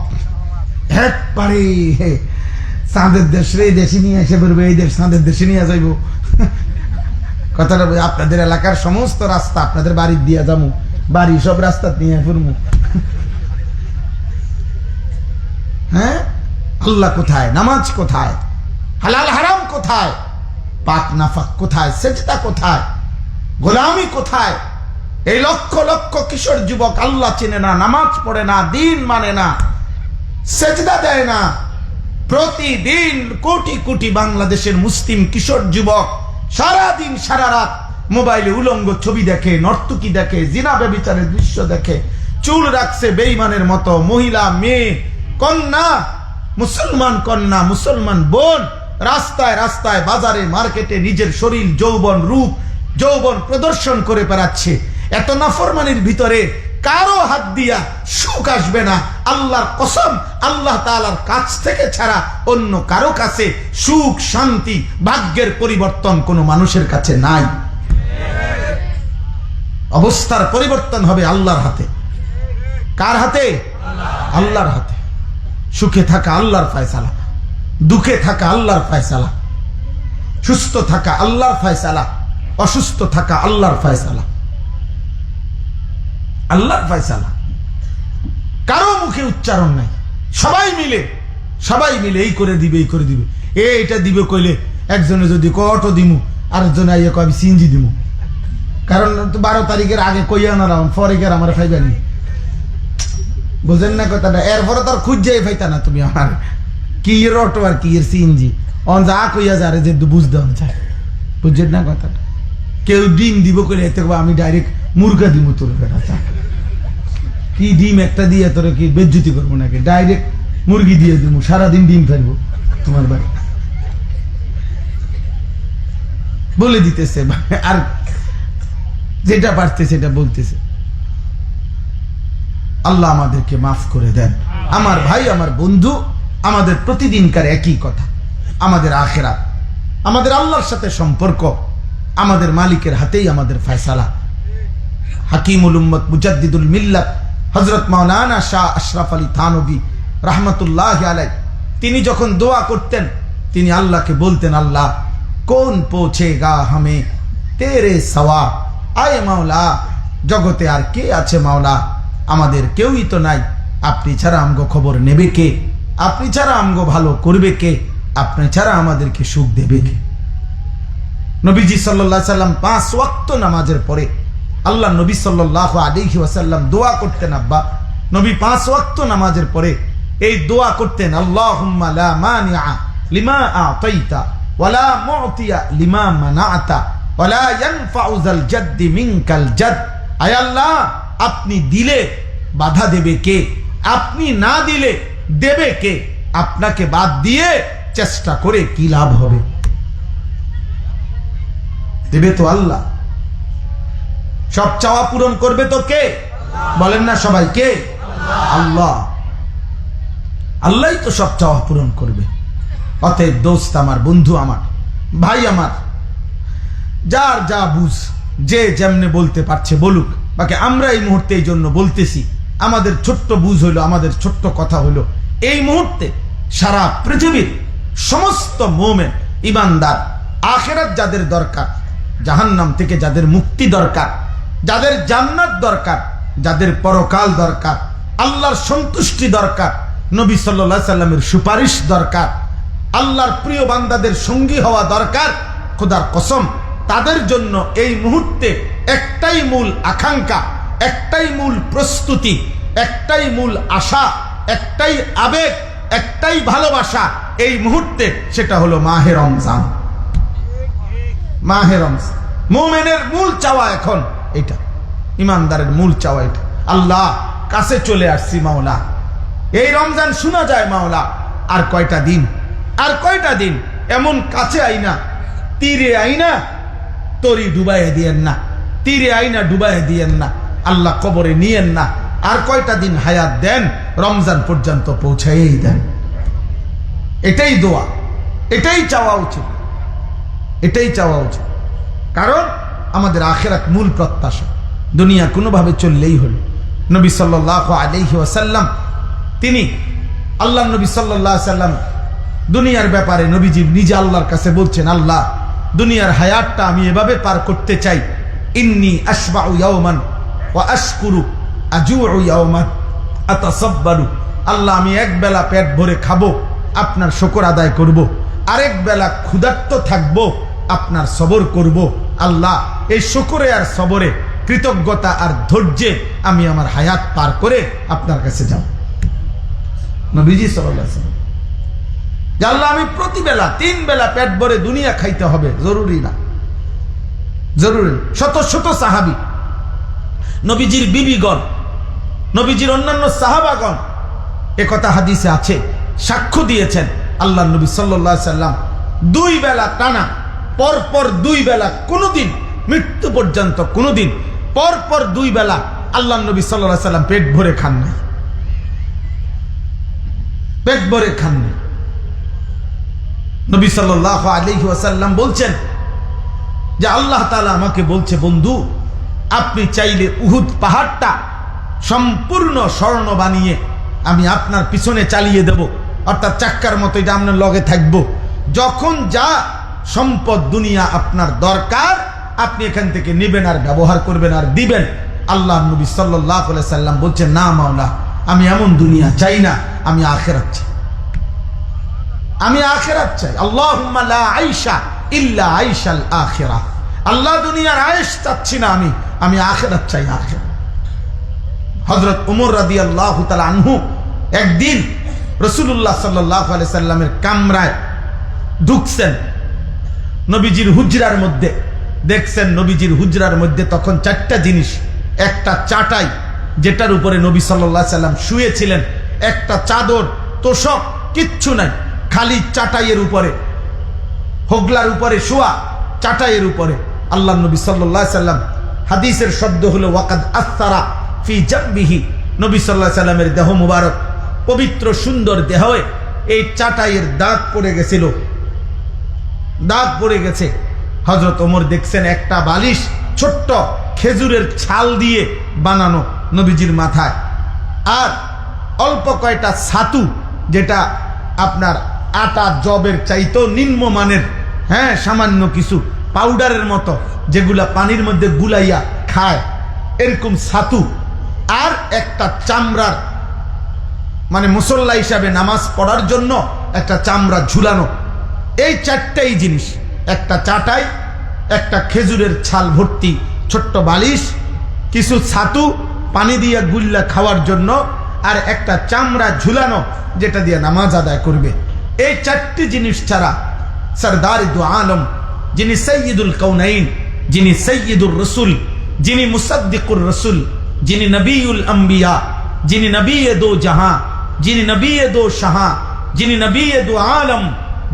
একবারে চাঁদের দেশে, এই দেশে নিয়ে এসে বলবো, এই দেশ চাঁদের দেশে নিয়ে যাইব। কথাটা আপনাদের এলাকার সমস্ত রাস্তা আপনাদের বাড়ির দিয়ে যাবো, বাড়ি সব রাস্তা নিয়ে ফিরবো। হ্যাঁ, আল্লাহ কোথায়, নামাজ কোথায়, হালাল হারাম কোথায়, পাক নাফাক কোথায়, সেজদা কোথায়, গোলামি কোথায়? এই লক্ষ লক্ষ কিশোর যুবক আল্লাহ চেনে না, নামাজ পড়ে না, দিন মানে না, সেজদা দেয় না। প্রতিদিন কোটি কোটি বাংলাদেশের মুসলিম কিশোর যুবক সারাদিন সারা রাত মোবাইলে উলঙ্গ ছবি দেখে, নর্তকী দেখে, জিনা ব্যভিচারের দৃশ্য দেখে, চুল রাখছে বেঈমানের মতো, মহিলা, মেয়ে, কন্যা, মুসলমান কন্যা, মুসলমান বোন রাস্তায় রাস্তায়, বাজারে, মার্কেটে নিজের শরীর, যৌবন, রূপ, যৌবন প্রদর্শন করে বেড়াচ্ছে। এত নাফরমানির ভিতরে কারো হাত দিয়া সুখ আসবে না, আল্লাহর কসম, আল্লাহ তাআলার কাছ থেকে ছাড়া অন্য কারো কাছে সুখ, শান্তি, ভাগ্যের পরিবর্তন কোনো মানুষের কাছে নাই। অবস্থার পরিবর্তন হবে আল্লাহর হাতে। কার হাতে? আল্লাহর হাতে। সুখে থাকা আল্লাহর ফয়সালা, দুঃখে থাকা আল্লাহর ফয়সালা, সুস্থ থাকা আল্লাহর ফয়সালা, অসুস্থ থাকা আল্লাহর ফয়সালা, আল্লাহর ফয়সালা। কারো মুখে উচ্চারণ নাই, সবাই মিলে এই করে দিবে, এই করে দিবে, এটা দিবে কইলে একজনে যদি অটো দিমু, আরেকজনে আইয়া কয় আমি সিএনজি দিমু, কারণ 12 তারিখের আগে কইয়া না রাম পরে গের আমার ফাইবানি, বুঝেন না কথাটা? এরপরে তো আর খুঁজে ফাইতা না তুমি আমার কি এর অটো আর কি এর সিএনজি, অন যা কইয়া যারে যে বুঝতে চায়, বুঝছেন না কথাটা? কেউ ডিম দিব কইলে এতে আমি ডাইরেক্ট মুরগা দিমু, তোর বেটা কি ডিম একটা দিয়ে তোরা কি বেজ্জুতি করবো নাকি, ডাইরেক্ট মুরগি দিয়ে দিব, সারাদিন ডিম ফেলবো তোমার বাড়ি, বলে দিতেছে। আর যেটা পারতে সেটা বলতেছে। আল্লাহ আমাদেরকে মাফ করে দেন। আমার ভাই, আমার বন্ধু, আমাদের প্রতিদিনকার একই কথা, আমাদের আখিরাত, আমাদের আল্লাহর সাথে সম্পর্ক, আমাদের মালিকের হাতেই আমাদের ফয়সালা। হাকিমুল উম্মত, মুজাদ্দিদুল মিল্লাত হযরত মাওলানা শাহ আশরাফ আলী থানভী রাহমাতুল্লাহি আলাইহি, তিনি যখন দোয়া করতেন তিনি আল্লাহকে বলতেন, আল্লাহ কোন পৌঁছেগা হামে তেরে সওয়া, আয়ে মাওলা জগতে আর কে আছে মাওলা, আমাদের কেউই তো নাই, আপনি ছাড়া আমগো খবর নেবে কে, আপনি ছাড়া আমগো ভালো করবে কে, আপনি ছাড়া আমাদেরকে সুখ দেবে কে? নবীজি সাল্লাল্লাহু আলাইহি ওয়াসাল্লাম 5 ওয়াক্ত নামাজের পরে আল্লাহ নবী সাল্লাল্লাহু আলাইহি ওয়াসাল্লাম দোয়া করতেন। আব্বা নবী 5 ওয়াক্ত নামাজের পরে এই দোয়া করতেন, আল্লাহুম্মা লা মানিআ লিমা আ'তাইতা ওয়া লা মু'তিয়া লিমা মানা'তা ওয়ালা ইয়ানফাউ যাল জাদ্দি মিনকাল জাদ। আয় আল্লাহ, আপনি দিলে বাধা দেবে কে? আপনি না দিলে দেবে কে? আপনাকে বাদ দিয়ে চেষ্টা করে কি লাভ হবে? দেবে তো আল্লাহ। সব চাওয়া পূরণ করবে তো কে? বলেন না সবাই, কে? আল্লাহ। আল্লাহই তো সব চাওয়া পূরণ করবে। অতএব দোস্ত আমার, বন্ধু আমার, ভাই আমার, যার যা বুঝ, যে যেমনে বলতে পারছে বলুক। বাকি আমরা এই মুহূর্তে এই জন্য বলতেছি, আমাদের ছোট্ট বুঝ হইলো, আমাদের ছোট্ট কথা হইলো, এই মুহূর্তে সারা পৃথিবীর সমস্ত মুমিন ঈমানদার, আখিরাত যাদের দরকার, জাহান্নাম থেকে যাদের মুক্তি দরকার, যাদের জান্নাত দরকার, যাদের পরকাল দরকার, আল্লাহর সন্তুষ্টি দরকার, নবী সাল্লাল্লাহু আলাইহি সাল্লামের সুপারিশ দরকার, আল্লাহর প্রিয় বান্দাদের সঙ্গী হওয়া দরকার, খোদার কসম তাদের জন্য এই মুহূর্তে একটাই মূল আকাঙ্ক্ষা, একটাই মূল প্রস্তুতি, একটাই মূল আশা, একটাই আবেগ, একটাই ভালোবাসা এই মুহূর্তে, সেটা হলো মাহে রমজান। মাহে রমজান মুমিনের মূল চাওয়া এখন এটা, ইমানদারের মূল চাওয়া এটা। আল্লাহ, কাছে চলে আসছি মাওলা, এই রমজান শোনা যায় মাওলা, আর কয়টা দিন, আর কয়টা দিন, এমন কাছে আইনা, তীরে আইনা তরি ডুবাইয়ে দিয়েন না, তীরে আইনা ডুবাইয়ে দিয়েন না, আল্লাহ কবরে নিয়েন না, আর কয়টা দিন হায়াত দেন, রমজান পর্যন্ত পৌঁছাই দেন। এটাই দোয়া, এটাই চাওয়া উচিত, এটাই চাওয়া উচিত। কারণ আমাদের আখিরাত মূল প্রত্যাশা। দুনিয়া কোনোভাবে চললেই হলো। নবী সাল্লাল্লাহু আলাইহি ওয়াসাল্লাম, তিনি আল্লাহ নবী সাল্লাল্লাহু আলাইহি ওয়াসাল্লাম দুনিয়ার ব্যাপারে নবীজি নিজে আল্লাহর কাছে বলছেন, আল্লাহ, দুনিয়ার হায়াতটা আমি এভাবে পার করতে চাই, ইন্নী আশবাউ ইয়াওমান ওয়া আশকুরু আজুউ ইয়াওমান আতাসাব্বারু। আল্লাহ, আমি এক বেলা পেট ভরে খাবো, আপনার শুকর আদায় করব, আরেক বেলা ক্ষুধার্ত থাকবো, আপনার সবর করব। আল্লাহ, এই শুকরে আর সবরে, কৃতজ্ঞতা আর ধৈর্যে আমি আমার হায়াত পার করে আপনার কাছে যাব। নবীজি সাল্লাল্লাহু আলাইহি ওয়াসাল্লাম, আল্লাহ, আমি প্রতি বেলা 3 বেলা পেট ভরে দুনিয়া খাইতে হবে, জরুরি না, জরুরি। শত শত সাহাবী, নবীজির বিবিগণ, নবীজির অন্যান্য সাহাবাগণ, একথা হাদিসে আছে, সাক্ষ্য দিয়েছেন। আল্লাহ নবী সাল্লাল্লাহু আলাইহি ওয়াসাল্লাম 2 বেলা টানা, পরপর 2 বেলা, কোনোদিন মৃত্যু পর্যন্ত কোনোদিন পরপর 2 বেলা আল্লাহ নবী সাল্লাল্লাহু আলাইহি ওয়াসাল্লাম পেট ভরে খান নাই, পেট ভরে খান নাই। নবী সাল্লাল্লাহু আলাইহি ওয়াসাল্লাম বলছেন যে আল্লাহ তাআলা আমাকে বলছে, বন্ধু, আপনি চাইলে উহুদ পাহাড়টা সম্পূর্ণ স্বর্ণ বানিয়ে আমি আপনার পিছনে চালিয়ে দেব, অর্থাৎ চাক্কার মতো এটা আপনার লগে থাকবো। যখন যা সম্পদ দুনিয়া আপনার দরকার, আপনি এখান থেকে নেবেন আর ব্যবহার করবেন আর দিবেন। আল্লাহ নবী সাল্লাল্লাহু আলাইহি সাল্লাম বলছেন, না মাওলা, আমি এমন দুনিয়া চাই না, আমি আখিরাত চাই, আমি আখিরাত চাই। আল্লাহুম্মা লা আইশা ইল্লা আইশাল আখিরাহ। আল্লাহ, দুনিয়ার আয়েশ চাচ্ছি না, আমি আখিরাত চাই, আখিরাত। হযরত ওমর রাদিয়াল্লাহু তাআলা আনহু একদিন রাসূলুল্লাহ সাল্লাল্লাহু আলাইহি সাল্লামের কামরায় ঢুকছেন, নবীজির হুজরার মধ্যে দেখছেন, নবীজির হুজরার মধ্যে তখন 4টা জিনিস, একটা চাটাই যেটার উপরে নবী সাল্লাল্লাহু আলাইহি সাল্লাম শুয়েছিলেন, একটা চাদর, তোশক, কিচ্ছু নাই, খালি চাটাইয়ের উপরে, হোগলার উপরে শোয়া, চাটাইয়ের উপরে। আল্লাহ নবী সাল্লাল্লাহু আলাইহি সাল্লাম, হাদিসের শব্দ হলো ওয়াকাদ আসারা ফি জামবিহি, নবী সাল্লাল্লাহু আলাইহি সাল্লামের দেহ মুবারক, পবিত্র সুন্দর দেহে এই চাটাইয়ের দাগ পড়ে গেছিল, দাগ পড়ে গেছে। হযরত ওমর দেখছেন একটা বালিশ ছোট্ট খেজুরের ছাল দিয়ে বানানো নবীজির মাথায়, আর অল্প কয়টা ছাতু, যেটা আপনার আটা জবের চাইতেও নিম্নমানের, হ্যাঁ, সামান্য কিছু পাউডারের মতো, যেগুলা পানির মধ্যে গুলাইয়া খায়, এরকম ছাতু, আর একটা চামড়ার, মানে মুসল্লা হিসাবে নামাজ পড়ার জন্য একটা চামড়া ঝুলানো। এই 4টাই জিনিস, একটা চাটাই, একটা খেজুরের ছাল ভর্তি ছোট্ট বালিশ, কিছু ছাতু পানি দিয়ে গুল্লা খাওয়ার জন্য, আর একটা চামড়া ঝুলানো যেটা দিয়ে নামাজ আদায় করবে। এই 4টি জিনিস ছাড়া সরদার দু আলম, যিনি সৈয়দুল কাউনাইন, যিনি সাইয়্যিদুর রাসূল, যিনি মুসাদ্দিকুর রাসূল, যিনি নবিউল আম্বিয়া, যিনি নবিয়ে দো জাহাঁ, যিনি নবিয়ে দো শাহাঁ, যিনি নবিয়ে দো আলম,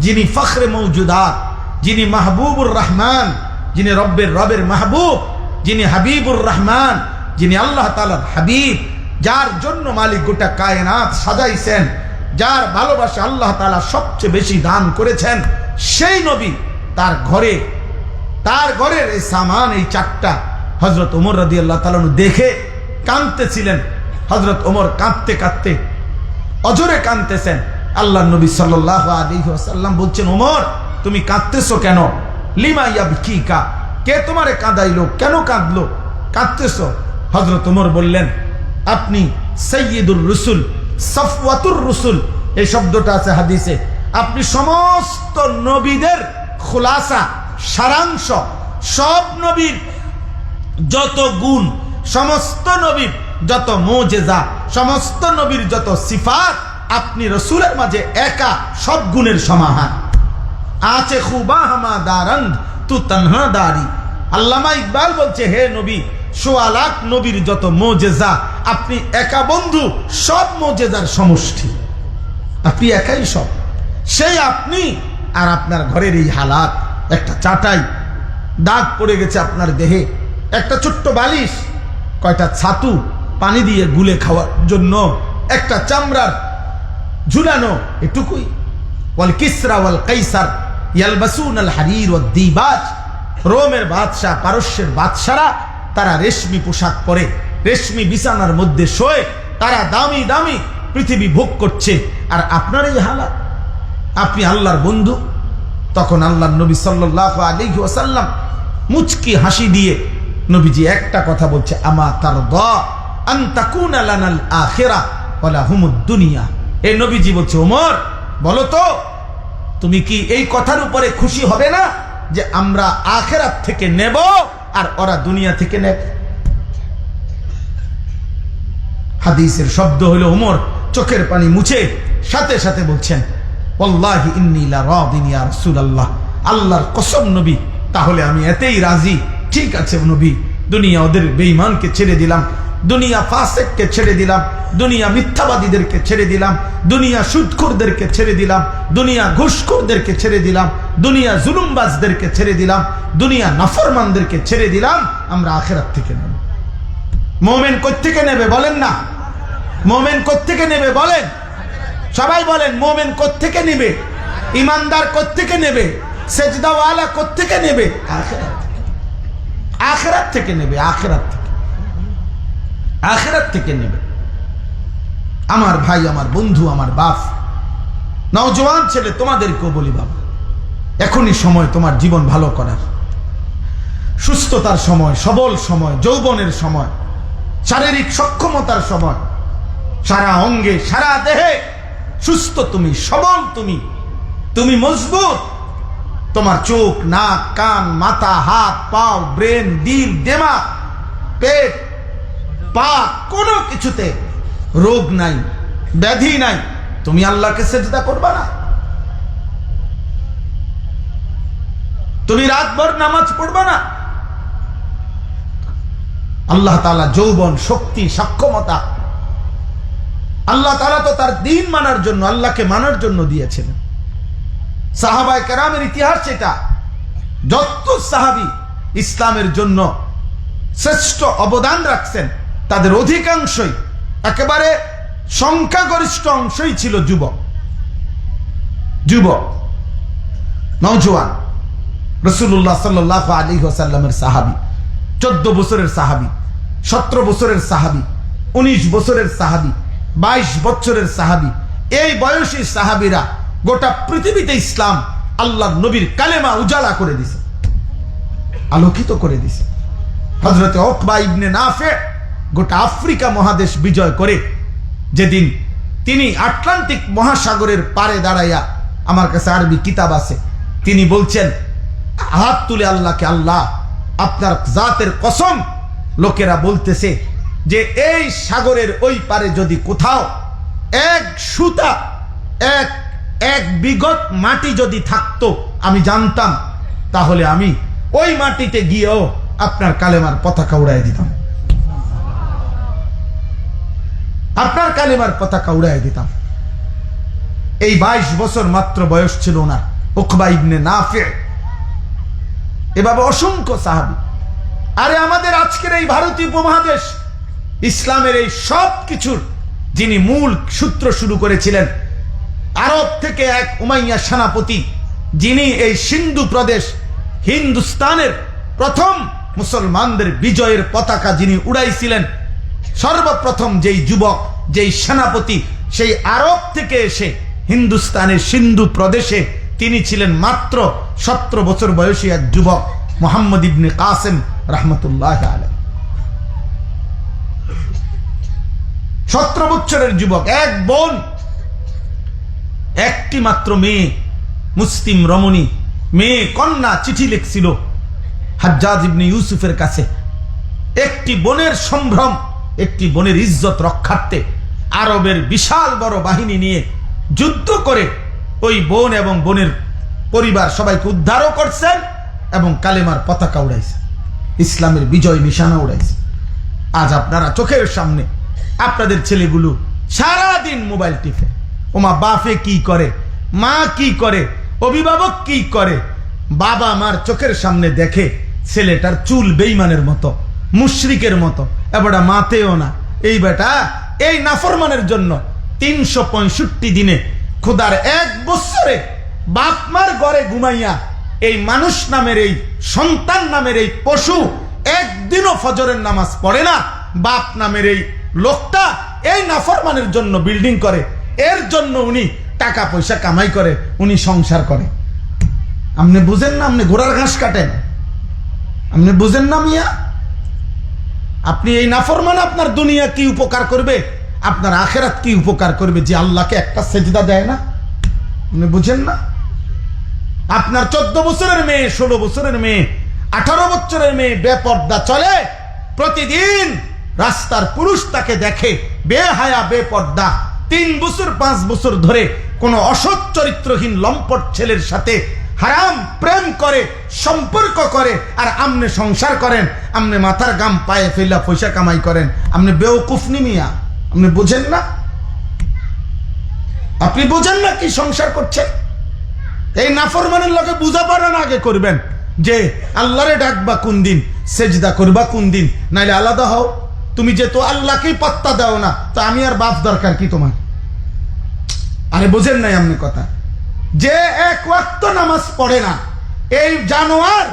যিনি ফখরে মওজুদাত, যিনি মাহবুবুর রহমান, যিনি রবের মাহবুব, যিনি হাবিবুর রহমান, যিনি আল্লাহ তাআলার হাবিব, যার জন্য মালিক গোটা কায়নাত সাজাইছেন, যার ভালোবাসা আল্লাহ তাআলা সবচেয়ে বেশি দান করেছেন, সেই নবী তার ঘরের এই সামান, এই চারটা হযরত ওমর রাদিয়াল্লাহু তাআলা দেখে কাঁদতেছিলেন। হযরত ওমর কাঁদতে কাঁদতে অজরে কাঁদতেছেন। আল্লাহর নবী সাল্লাল্লাহু আলাইহি ওয়াসাল্লাম বলছেন, ওমর তুমি কাঁদতেছো কেন? লিমা ইয়াবকিকা, কে তোমারে কাঁদাইলো, কেন কাঁদলো, কাঁদতেছো? হযরত ওমর বললেন, আপনি সাইয়্যিদুর রাসূল, সাফওয়াতুর রাসূল, এই শব্দটা আছে হাদিসে। আপনি সমস্ত নবীদের খুলাসা, সারাংশ, সব নবীর যত গুণ, সমস্ত নবীর যত মুজিজা, সমস্ত নবীর যত সিফাত, আপনি রাসূলের মাঝে একা সব গুণের সমাহার। আছে খুবা হামা দারঙ্গ তু তনহা দারি। আল্লামা ইকবাল বলছে, হে নবী, সোয়া লাখ নবীর যত মুজিজা, আপনি একা বন্ধু সব মুজিজার সমষ্টি, আপনি একাই সব। সেই আপনি আর আপনার ঘরের এই হালাত, একটা চাটাই দাগ পড়ে গেছে আপনার দেহে, একটা ছোট্ট বালিশ, কয়টা ছাতু পানি দিয়ে গুলে খাওয়ার জন্য, একটা চামড়ার ঝুলানো, এটুকুই। ওয়াল কিসরা ওয়াল কাইসার ইয়ালবাসুন আল হারির ওয়াদ দিবাজ। রোমের বাদশাহ, পারস্যের বাদশারা তারা রেশমি পোশাক পরে, রেশমি বিছানার মধ্যে শোয়ে, তারা দামি দামি পৃথিবী ভোগ করছে, আর আপনার এই হালাত। আপনি আল্লাহর বন্ধু। তখন আল্লাহর নবী সাল্লাল্লাহু আলাইহি ওয়াসাল্লাম মুচকি হাসি দিয়ে নবীজি একটা কথা বলছে, আমা তারদা আন তাকুনা লানাল আখিরা ওয়া লাহুমুদ দুনিয়া। এই নবীজি বলছে, ওমর বলো তো, তুমি কি এই কথার উপরে খুশি হবে না যে আমরা আখিরাত থেকে নেব আর ওরা দুনিয়া থেকে নেবে? হাদিসের শব্দ হলো, ওমর চোখের পানি মুছে সাথে সাথে বলছেন, ওয়াল্লাহি ইন্নী লা রাদিন ইয়া রাসূলুল্লাহ, আল্লাহর কসম নবী, তাহলে আমি এতেই রাজি। ঠিক আছে নবী, দুনিয়া ওদের বেঈমানকে ছেড়ে দিলাম, দুনিয়া ফাসিককে ছেড়ে দিলাম, দুনিয়া মিথ্যাবাদীদেরকে ছেড়ে দিলাম, দুনিয়া সুদখোরদেরকে ছেড়ে দিলাম, দুনিয়া ঘুষখোরদেরকে ছেড়ে দিলাম, দুনিয়া জুলুমবাজদেরকে ছেড়ে দিলাম, দুনিয়া নাফরমানদেরকে ছেড়ে দিলাম, আমরা আখিরাত থেকে নেব। মুমিন কোত্থেকে নেবে বলেন না? মুমিন কোত্থেকে নেবে বলেন? সবাই বলেন, মুমিন কোত্থেকে নেবে? ইমানদার কোত্থেকে নেবে? সেজদাওয়ালা কোত্থেকে নেবে? আখিরাত থেকে নেবে, আখিরাত থেকে নেবে। আমার ভাই, আমার বন্ধু, আমার বাপ, নওজোয়ান ছেলে, তোমাদেরকেও বলি, বাবা, এখনই সময় তোমার জীবন ভালো করার, সুস্থতার সময়, সবল সময়, যৌবনের সময়, শারীরিক সক্ষমতার সময়, সারা অঙ্গে সারা দেহে সুস্থ তুমি, সবল তুমি মজবুত। তোমার চোখ, নাক, কান, মাথা, হাত, পাও, ব্রেন, দিল, দিমাগ, পেট, পা, কোনো কিছুতে রোগ নাই, ব্যাধি নাই, তুমি আল্লাহকে সেজদা করবা না? তুমি রাতভর নামাজ পড়বা না? আল্লাহ তাআলা যৌবন, শক্তি, সক্ষমতা আল্লাহ তাআলা তো তার দ্বীন মানার জন্য, আল্লাহকে মানার জন্য দিয়েছিলেন। সাহাবায়ে কেরামের ইতিহাস এটা, যত সাহাবী ইসলামের জন্য শ্রেষ্ঠ অবদান রাখছেন, তাদের অধিকাংশই, একেবারে সংখ্যাগরিষ্ঠ অংশই ছিল যুবক, নওজোয়ান। রাসূলুল্লাহ সাল্লাল্লাহু আলাইহি ওয়াসাল্লামের সাহাবী, 14 বছরের সাহাবী, 17 বছরের সাহাবী, 19 বছরের সাহাবী, 22 বছরের সাহাবী, এই বয়সী সাহাবীরা গোটা পৃথিবীতে ইসলাম, আল্লাহর নবীর কালেমা উজালা করে দিছে, আলোকিত করে দিছে। হযরতে উকবা ইবনে নাফে গোটা আফ্রিকা মহাদেশ বিজয় করে যেদিন তিনি আটলান্টিক মহাসাগরের পারে দাঁড়াইয়া, আমার কাছে আরবি কিতাব আছে, তিনি বলছেন, হাত তুলে আল্লাহকে, আল্লাহ আপনার জাতের কসম, লোকেরা বলতেছে যে এই সাগরের ওই পারে যদি কোথাও এক সুতা, এক বিগত মাটি যদি থাকতো, আমি জানতাম, তাহলে আমি ওই মাটিতে গিয়েও আপনার কালেমার পতাকা উড়াই দিতাম, আপনার কালেমার পতাকা উড়াই দিতাম। এই 22 বছর মাত্র বয়স ছিল না উকবা ইবনে নাফি, এভাবে অসংখ্য সাহাবী। আরে আমাদের আজকের এই ভারতীয় উপমহাদেশ ইসলামের এই সব কিছুর যিনি মূল সূত্র শুরু করেছিলেন, আরব থেকে এক উমাইয়া সেনাপতি, যিনি এই সিন্ধু প্রদেশ হিন্দুস্তানের প্রথম মুসলমানদের বিজয়ের পতাকা যিনি উড়াইছিলেন, সর্বপ্রথম যেই যুবক, যেই সেনাপতি, সেই আরব থেকে এসে হিন্দুস্তানের সিন্ধু প্রদেশে তিনি ছিলেন মাত্র 17 বছর বয়সী এক যুবক, মুহাম্মদ ইবনে কাসেম রহমতুল্লাহ আলাইহি। 17 বছরের যুবক, এক বোন, একটি মাত্র মেয়ে, মুসলিম রমণী, মেয়ে কন্যা চিঠি লিখছিল হাজ্জাজ ইবনে ইউসুফের কাছে। একটি বোনের সম্ভ্রম, একটি বোনের ইজ্জত রক্ষার্থে আরবের বিশাল বড় বাহিনী নিয়ে যুদ্ধ করে ওই বোন এবং বোনের পরিবার সবাইকে উদ্ধারও করছেন এবং কালেমার পতাকা উড়াইছে, ইসলামের বিজয় নিশানা উড়াইছে। আজ আপনারা চোখের সামনে আপনাদের ছেলেগুলো সারাদিন মোবাইল টিপে, ওমা বাপে কি করে, মা কি করে, অভিভাবক কি করে, বাবা মার চোখের সামনে দেখে ছেলেটার চুল বেঈমানের মতো, মুশরিকের মতো, এবারটা মাতেও না। এই বেটা এই নাফরমানের জন্য 365 দিনে খোদার 1 বছরে বাপ মার ঘরে ঘুমাইয়া এই মানুষ নামের, এই সন্তান নামের এই পশু একদিনও ফজরের নামাজ পড়ে না। বাপ নামের এই লোকটা এই নাফরমানের জন্য বিল্ডিং করে, এর জন্য উনি টাকা পয়সা কামাই করে, উনি সংসার করে। আপনি বুঝেন না? আপনি ঘোড়ার ঘাস কাটেন, আপনি বুঝেন না মিয়া? আপনি এই নাফরমান আপনার দুনিয়া কি উপকার করবে, আপনার আখেরাত কি উপকার করবে, যে আল্লাহকে একটা সেজদা দেয় না? আপনি বুঝেন না? আপনার 14 বছরের মেয়ে, 16 বছরের মেয়ে, 18 বছরের মেয়ে বেপর্দা চলে, প্রতিদিন রাস্তার পুরুষ তাকে দেখে বেহায়া বেপর্দা, 3 বছর 5 বছর ধরে কোন অসৎ চরিত্রহীন লম্পট ছেলের সাথে হারাম প্রেম করে, সম্পর্ক করে, আর আমনে সংসার করেন, আমনে মাথার গাম পায়ে ফেলা পয়সা কামাই করেন। আপনি বেওকুফ নি মিয়া? আপনি বুঝেন না? আপনি বুঝেন না কি সংসার করছেন? এই নাফরমানের লগে বুঝা পারেন আগে করবেন যে আল্লাহরে ডাকবা কোন দিন, সেজদা করবা কোন দিন, নাইলে আলাদা হও। তুমি যে তো আল্লাহকেই পাত্তা দাও না, তো আমি আর বাপ দরকার কি তোমার? আরে বুঝেন নাই আপনি কথা? যে 1 ওয়াক্ত নামাজ পড়ে না, এই জানোয়ার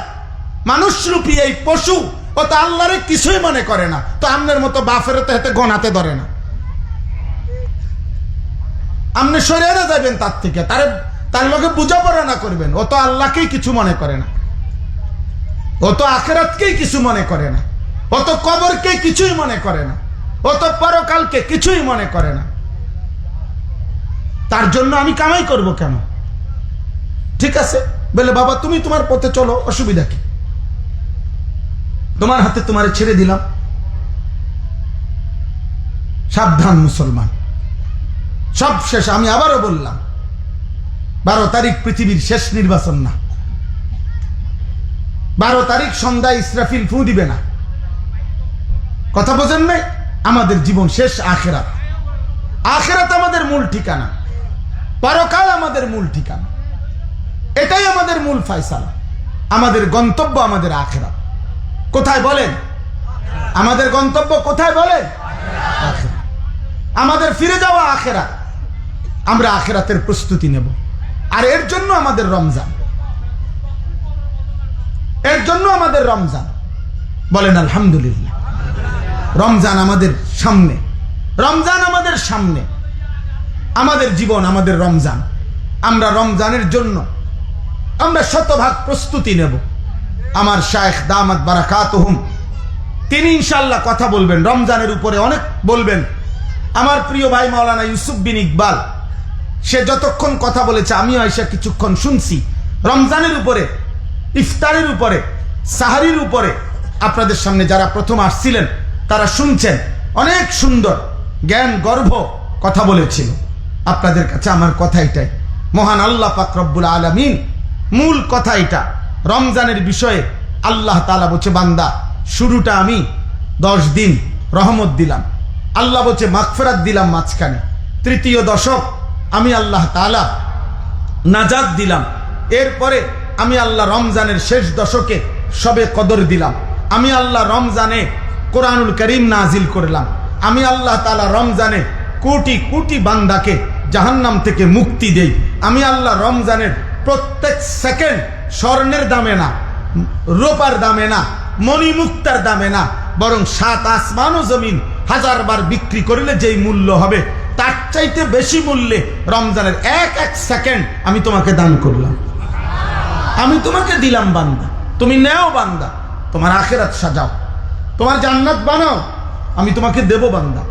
মানুষরূপী এই পশু, ও তো আল্লাহরে কিছুই মনে করে না, তো আপনার মতো বাপের তো হাতে গনাতে ধরে না। আপনি সরে যাবেন তার থেকে, তার লগে বোঝাপড়া না করবেন। ও তো আল্লাহকেই কিছু মনে করে না, ও তো আখিরাতকেই কিছু মনে করে না, ও তো কবরকে কিছুই মনে করে না, ও তো পরকালকে কিছুই মনে করে না। তার জন্য আমি কামাই করব কেন? ঠিক আছে বলে, বাবা তুমি তোমার পথে চলো, অসুবিধা কি? তোমার হাতে তোমারে ছেড়ে দিলাম। সাবধান মুসলমান, সব শেষ। আমি আবারও বললাম, 12 তারিখ পৃথিবীর শেষ নির্বাচন না। 12 তারিখ সন্ধ্যায় ইসরাফিল ফু দিবে না। কথা বোঝেন নাই? আমাদের জীবন শেষ, আখেরাত। আখেরাত আমাদের মূল ঠিকানা, পরকাল আমাদের মূল ঠিকানা, এটাই আমাদের মূল ফয়সালা। আমাদের গন্তব্য আমাদের আখেরাত। কোথায় বলেন? আমাদের গন্তব্য কোথায় বলেন? আখেরাত। আমাদের ফিরে যাওয়া আখেরাত। আমরা আখেরাতের প্রস্তুতি নেব, আর এর জন্য আমাদের রমজান, এর জন্য আমাদের রমজান। বলেন আলহামদুলিল্লাহ। রমজান আমাদের সামনে, রমজান আমাদের সামনে, আমাদের জীবন আমাদের রমজান। আমরা রমজানের জন্য আমরা শতভাগ প্রস্তুতি নেব। আমার শায়েখ দামাত বারাকাতুহুম তিনি ইনশাআল্লাহ কথা বলবেন রমজানের উপরে, অনেক বলবেন। আমার প্রিয় ভাই মাওলানা ইউসুফ বিন ইকবাল, সে যতক্ষণ কথা বলেছে আমিও আইসা কিছুক্ষণ শুনছি। রমজানের উপরে, ইফতারের উপরে, সাহারির উপরে আপনাদের সামনে যারা প্রথম আসছিলেন তারা শুনছেন, অনেক সুন্দর জ্ঞান গর্ভ কথা বলেছিল। আপনাদের কাছে আমার কথা এটাই, মহান আল্লাহ পাক রব্বুল আলামিন মূল কথা এটা, রমজানের বিষয়ে আল্লাহ তাআলা বলছে বান্দা শুরুটা আমি 10 দিন রহমত দিলাম, আল্লাহ বলছে মাগফিরাত দিলাম মাঝখানে, তৃতীয় দশক আমি আল্লাহ তাআলা নাজাত দিলাম, এরপরে আমি আল্লাহ রমজানের শেষ দশকে সবে কদর দিলাম, আমি আল্লাহ রমজানে কোরআনুল করিম নাজিল করলাম, আমি আল্লাহ তাআলা রমজানে কোটি কোটি বান্দাকে জাহান্নাম থেকে মুক্তি দেই, আমি আল্লাহ রমজানের প্রত্যেক সেকেন্ড স্বর্ণের দামে না, রূপার দামে না, মণিমুক্তার দামে না, বরং 7 আসমান ও জমিন 1000 বার বিক্রি করলে যেই মূল্য হবে তার চাইতে বেশি মূল্যে রমজানের এক এক সেকেন্ড আমি তোমাকে দান করলাম, আমি তোমাকে দিলাম বান্দা, তুমি নেও বান্দা, তোমার আখিরাত সাজাও, তোমার জান্নাত বানাও, আমি তোমাকে দেব বান্দা।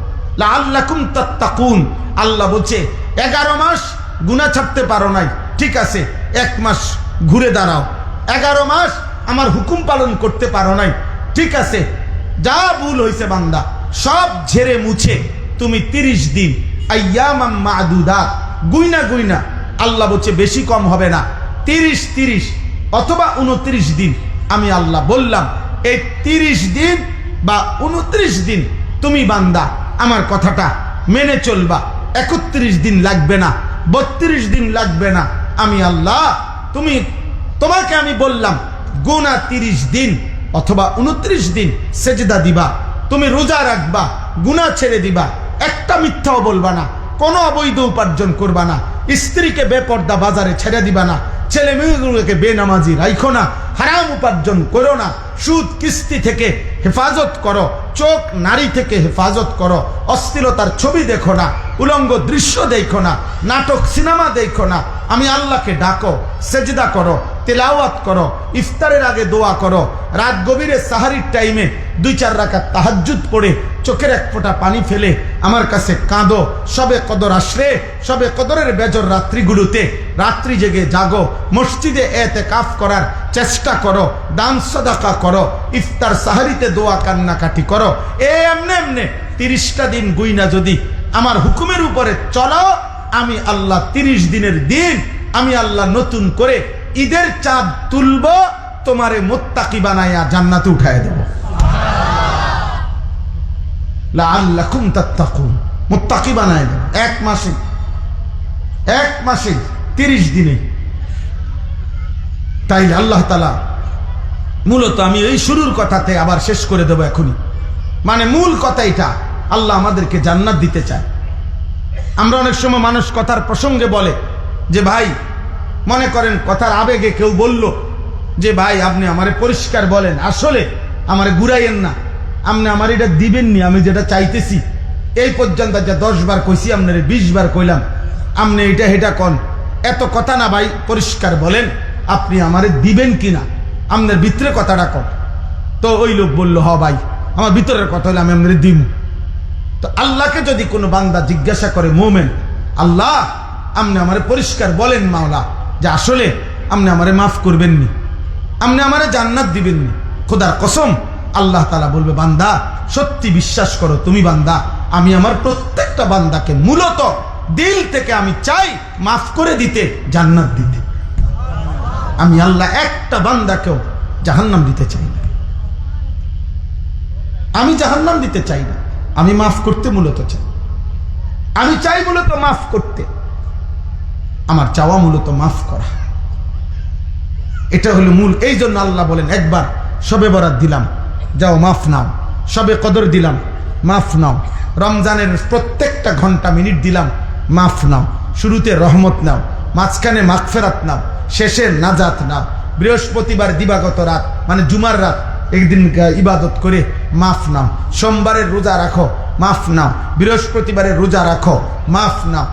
লাআল্লাকুম তাত্তাকুন, আল্লাহ বলছে 11 মাস গুনাহ ছাড়তে পারো নাই, ঠিক আছে 1 মাস ঘুরে দাঁড়াও, 11 মাস আমার হুকুম পালন করতে পারো নাই, ঠিক আছে যা ভুল হয়েছে বান্দা সব ঝেড়ে মুছে তুমি 30 দিন আইয়ামাম মাদুদাত গুইনা গুইনা, আল্লাহ বলছে বেশি কম হবে না, 30 অথবা 29 দিন আমি আল্লাহ বললাম, এই 30 দিন বা 29 দিন তুমি বান্দা আমার কথাটা মেনে চলবা, 31 দিন লাগবে না, 32 দিন লাগবে না, আমি আল্লাহ তোমাকে আমি বললাম গোনা 30 দিন অথবা 29 দিন সেজদা দিবা, তুমি রোজা রাখবা, গুনাহ ছেড়ে দিবা, একটা মিথ্যাও বলবা না, কোনো অবৈধ উপার্জন করবা না, স্ত্রীকে বেপর্দা বাজারে ছেড়ে দিবা না, ছেলে মেয়েগুলোকে বেনামাজি রাখো না, হারাম উপার্জন করো না, সুদ কিস্তি থেকে হেফাজত করো, চোখ নারী থেকে হেফাজত করো, অশ্লীলতার ছবি দেখো না, উলঙ্গ দৃশ্য দেখো না, নাটক সিনেমা দেখো না, আমি আল্লাহকে ডাকো, সেজদা করো, তেলাওয়াত করো, ইফতারের আগে দোয়া করো, রাত গভীরে সাহারির টাইমে 2-4 রাকাত তাহাজ্জুদ পড়ে চোখের এক ফোঁটা পানি ফেলে আমার কাছে কাঁদো, সবে কদর আসলে সবে কদরের বেজর রাত্রিগুলোতে রাত্রি জেগে জাগো, মসজিদে এতেকাফ করার চেষ্টা করো, দান সাদাকা করো, ইফতার সাহারিতে দোয়া কান্নাকাটি করো, এমনে এমনে 30টা দিন গুইনা যদি আমার হুকুমের উপরে চলো, আমি আল্লাহ 30 দিনের দিন আমি আল্লাহ নতুন করে ঈদের চাঁদ তুলব, তোমারে মুত্তাকি বানাইয়া জান্নাতে উঠায় দেব। লাআল্লাকুম তাত্তাকুন, মুত্তাকি বানায় দেব 1 মাসে 30 দিনে। তাই আল্লাহ তাআলা মূলত আমি এই শুরুর কথাতে আবার শেষ করে দেব এখনই, মানে মূল কথা এটা, আল্লাহ আমাদেরকে জান্নাত দিতে চায়। আমরা অনেক সময় মানুষ কথার প্রসঙ্গে বলে যে ভাই, মনে করেন কথার আবেগে কেউ বলল যে ভাই আপনি আমারে পরিষ্কার বলেন, আসলে আমারে ঘুরাইয়েন না, আপনি আমার এটা দিবেননি, আমি যেটা চাইতেছি এই পর্যন্ত যা 10 বার কইছি আপনারে 20 বার কইলাম, আপনি এটা হেটা কন, এত কথা না ভাই, পরিষ্কার বলেন আপনি আমারে দিবেন কিনা, আপনার ভিতরে কথাটা কন। তো ওই লোক বলল হ ভাই আমার ভিতরের কথা হলে আমি আপনারে দিব। তো আল্লাহকে যদি কোনো বান্দা জিজ্ঞাসা করে মোমেন, আল্লাহ আপনি আমারে পরিষ্কার বলেন মাওলা যে আসলে আপনি আমারে মাফ করবেননি, আপনি আমারে জান্নাত দিবেননি, খোদার কসম আল্লাহ তাআলা বলবে বান্দা সত্যি বিশ্বাস করো তুমি বান্দা, আমি আমার প্রত্যেকটা বান্দাকে মূলত দিল থেকে আমি চাই মাফ করে দিতে, জান্নাত দিতে। আমি আল্লাহ একটা বান্দাকেও জাহান্নাম দিতে চাই না, আমি জাহান্নাম দিতে চাই না, আমি মাফ করতে মূলত চাই, আমি চাই মূলত মাফ করতে, আমার চাওয়া মূলত মাফ করা, এটা হলো মূল। এই জন্য আল্লাহ বলেন একবার শবে বরাত দিলাম যাও মাফ নাও, শবে কদর দিলাম মাফ নাও, রমজানের প্রত্যেকটা ঘন্টা মিনিট দিলাম মাফ নাও, শুরুতে রহমত নাও, মাঝখানে মাগফিরাত নাও, শেষে নাজাত নাও, বৃহস্পতিবার দিবাগত রাত মানে জুমার রাত একদিন ইবাদত করে মাফ নাও, সোমবারের রোজা রাখো মাফ নাও, বৃহস্পতিবারের রোজা রাখো মাফ নাও,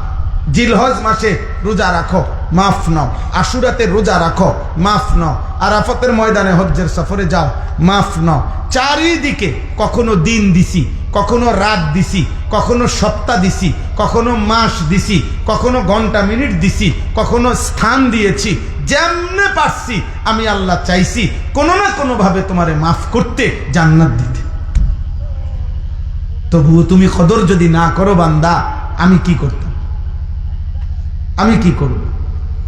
জিলহজ মাসে রোজা রাখো মাফ নাও, আশুরাতে রোজা রাখো মাফ নাও, আরাফাতের ময়দানে হজ্জের সফরে যাও মাফ নাও। চারিদিকে কখনো দিন দিছি, কখনো রাত দিছি, কখনো সপ্তাহ দিছি, কখনো মাস দিছি, কখনো ঘন্টা মিনিট দিছি, কখনো স্থান দিয়েছি, যেমনে পারছি আমি আল্লাহ চাইছি কোনো না কোনো ভাবে তোমারে মাফ করতে, জান্নাত দিতে। তবুও তুমি কদর যদি না করো বান্দা, আমি কি করতাম, আমি কি করব?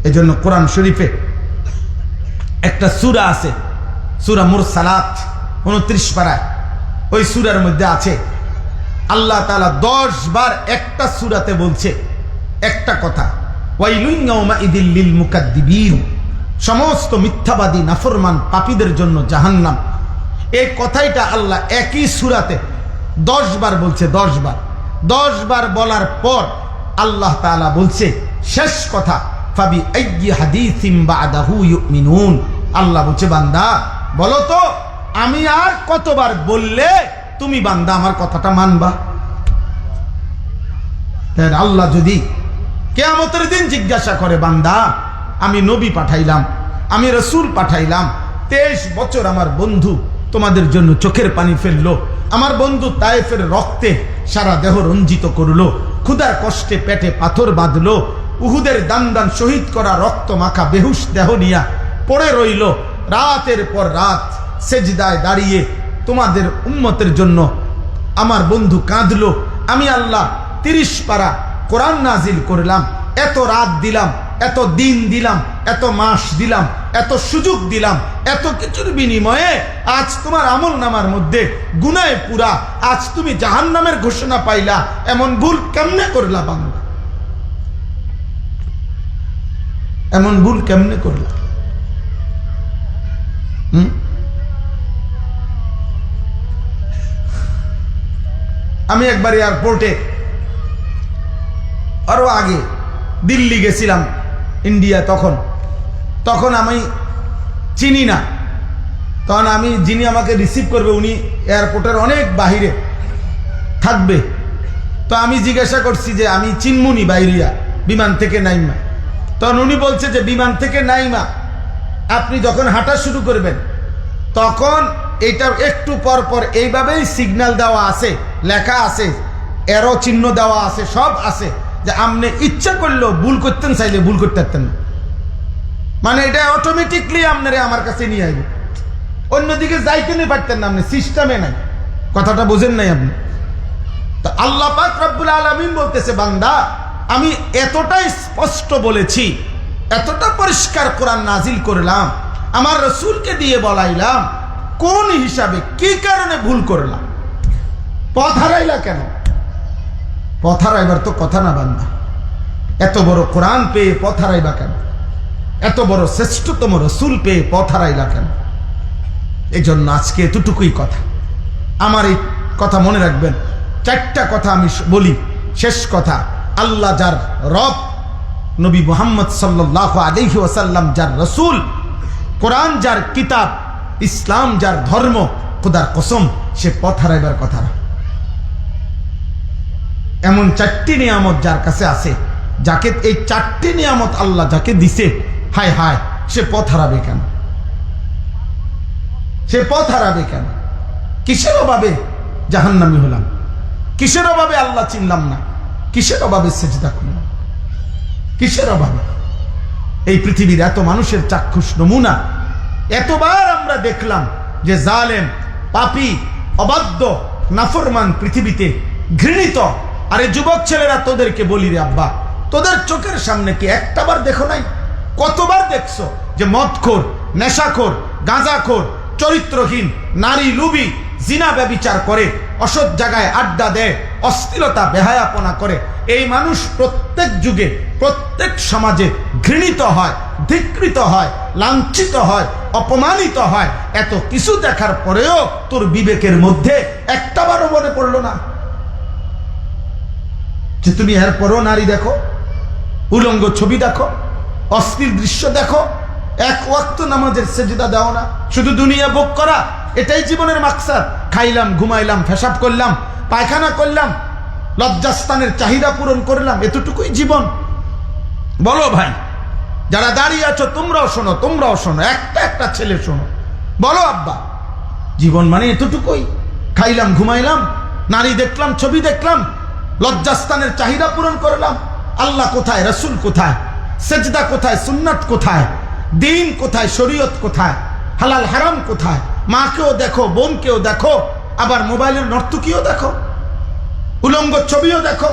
এজন্য কোরআন শরীফে একটা সূরা আছে, সূরা মুরসালাত 29 পারায় ওই সূরার মধ্যে আছে আল্লাহ তাআলা 10 বার একটা সূরাতে বলছে একটা কথা, ওয়াইলুন ইয়াউমাইযিল লিল মুকাদ্দিবিন, সমস্ত মিথ্যাবাদী নাফরমান পাপীদের জন্য জাহান্নাম। এই কথাইটা আল্লাহ একই সূরাতে 10 বার বলছে। 10 বার 10 বার বলার পর আল্লাহ তাআলা বলছে শেষ কথা, ফাবি আইয়ি হাদিসিম বাদাহু ইউমিনুন। আল্লাহ বলছে বান্দা বলো তো আমি আর কতবার বললে তুমি বান্দা আমার কথাটা মানবা? আল্লাহ যদি কিয়ামতের দিন জিজ্ঞাসা করে বান্দা আমি নবী পাঠাইলাম, আমি রাসূল পাঠাইলাম, 23 বছর আমার বন্ধু তোমাদের জন্য চোখের পানি ফেললো, আমার বন্ধু তায়েফের রক্তে সারা দেহ রঞ্জিত করলো, ক্ষুধার কষ্টে পেটে পাথর বাঁধলো, উহুদের দান দান শহীদ করা রক্ত মাখা বেহুশ দেহ নিয়া পড়ে রইল, রাতের পর রাত সেজদায় দাঁড়িয়ে তোমাদের উম্মতের জন্য আমার বন্ধু কাঁদলো। আমি আল্লাহ 30 পারা কোরআন নাজিল করলাম, এত রাত দিলাম, এত দিন দিলাম, এত মাস দিলাম, এত সুযোগ দিলাম, এত কিছুর বিনিময়ে আজ তোমার আমল নামার মধ্যে গুনাহে পুরা, আজ তুমি জাহান্নামের ঘোষণা পাইলা, এমন ভুল কেমনে করলা বাংলা? এমন ভুল কেমনে করলা? আমি একবার এয়ারপোর্টে আরো আগে দিল্লি গেছিলাম, ইন্ডিয়া, তখন আমি চিনি না, তখন আমি যিনি আমাকে রিসিভ করবে উনি এয়ারপোর্টের অনেক বাহিরে থাকবে। তো আমি জিজ্ঞাসা করছি যে আমি চিনমুনি বাইরিয়া বিমান থেকে নাইমা, তখন উনি বলছে যে বিমান থেকে নাইমা আপনি যখন হাঁটা শুরু করবেন তখন এটা একটু পর পর এইভাবেই সিগন্যাল দেওয়া আছে, লেখা আছে, এরো চিহ্ন দেওয়া আছে, সব আছে, যে আপনি ইচ্ছা করলেও ভুল করতেন, চাইলে ভুল করতে পারতেন না, মানে এটা অটোমেটিকলি আপনারে আমার কাছে নিয়ে আসবে, অন্যদিকে যাইতে নিয়ে পারতেন না, আপনি সিস্টেমে নাই। কথাটা বোঝেন নাই আপনি? তো আল্লাহ পাক রব্বুল আলামিন বলতেছে বান্দা আমি এতটাই স্পষ্ট বলেছি, এতটা পরিষ্কার কোরআন নাজিল করলাম, আমার রাসূলকে দিয়ে বলাইলাম, কোন হিসাবে কি কারণে ভুল করলাম? পথ হারাইলা কেন? পথ হারাইবার তো কথা না বান্দা, এত বড় কোরআন পেয়ে পথ হারাইবা কেন? এত বড় শ্রেষ্ঠতম রাসূল পেয়ে পথ হারাইলা কেন? এই জন্য আজকে এতটুকুই কথা। আমার এই কথা মনে রাখবেন, 4টা কথা আমি বলি, শেষ কথা। আল্লাহ যার রব, নবী মুহাম্মদ সাল্লাল্লাহু আলাইহি ওয়াসাল্লাম যার রাসূল, কোরআন যার কিতাব, ইসলাম যার ধর্ম, খোদার কসম সে পথ হারাইবার কথা না। এমন 4টি নিয়ামত যার কাছে আছে, যাকে এই 4টি নিয়ামত আল্লাহ যাকে দিছে, হায় হায় সে পথ হারাবে কেন? সে পথ হারাবে কেন? কিসের অভাবে জাহান্নামী হলাম? কিসের অভাবে আল্লাহ চিনলাম না? কিসের অভাবে সেজদা করলাম? কিসের অভাবে? এই পৃথিবীর এত মানুষের চাক্ষুষ নমুনা এতবার আমরা দেখলাম যে জালেম, পাপী, অবাধ্য, নাফরমান পৃথিবীতে ঘৃণিত। আরে যুবক ছেলেরা, তোদেরকে বলি রে আব্বা, তোদের চোখের সামনে কি একটাবার দেখো নাই? কতবার দেখছো যে মদখোর, নেশাখোর, গাঁজাখোর, চরিত্রহীন, নারী লুবি, জিনা ব্যভিচার করে, অসৎ জায়গায় আড্ডা দেয়, অশ্লীলতা বেহায়াপনা করে। এই মানুষ প্রত্যেক যুগে, প্রত্যেক সমাজে ঘৃণিত হয়, ধিক্কৃত হয়, লাঞ্ছিত হয়, অপমানিত হয়। এত কিছু দেখার পরেও তোর বিবেকের মধ্যে একটাবারও মনে পড়লো না যে তুমি এর পরও নারী দেখো, উলঙ্গ ছবি দেখো, অশ্লীল দৃশ্য দেখো, এক ওয়াক্ত নামাজের সেজদা দাও না, শুধু দুনিয়া ভোগ করা, এটাই জীবনের মাকসাদ। খাইলাম, ঘুমাইলাম, পেশাব করলাম, পায়খানা করলাম, লজ্জাস্থানের চাহিদা পূরণ করলাম, এতটুকুই জীবন? বলো ভাই, যারা দাঁড়িয়ে আছো তোমরাও শোনো, তোমরাও শোনো, একটা ছেলে শোনো, বলো আব্বা, জীবন মানে এতটুকুই? খাইলাম, ঘুমাইলাম, নারী দেখলাম, ছবি দেখলাম, লজ্জাস্থানের চাহিদা পূরণ করলাম। আল্লাহ কোথায়? রাসূল কোথায়? সেজদা কোথায়? সুন্নাত কোথায়? দিন কোথায়? শরীয়ত কোথায়? হালাল হারাম কোথায়? মাকেও দেখো, বোনকেও দেখো, আবার মোবাইলের নর্তকীও দেখো, উলঙ্গ ছবিও দেখো,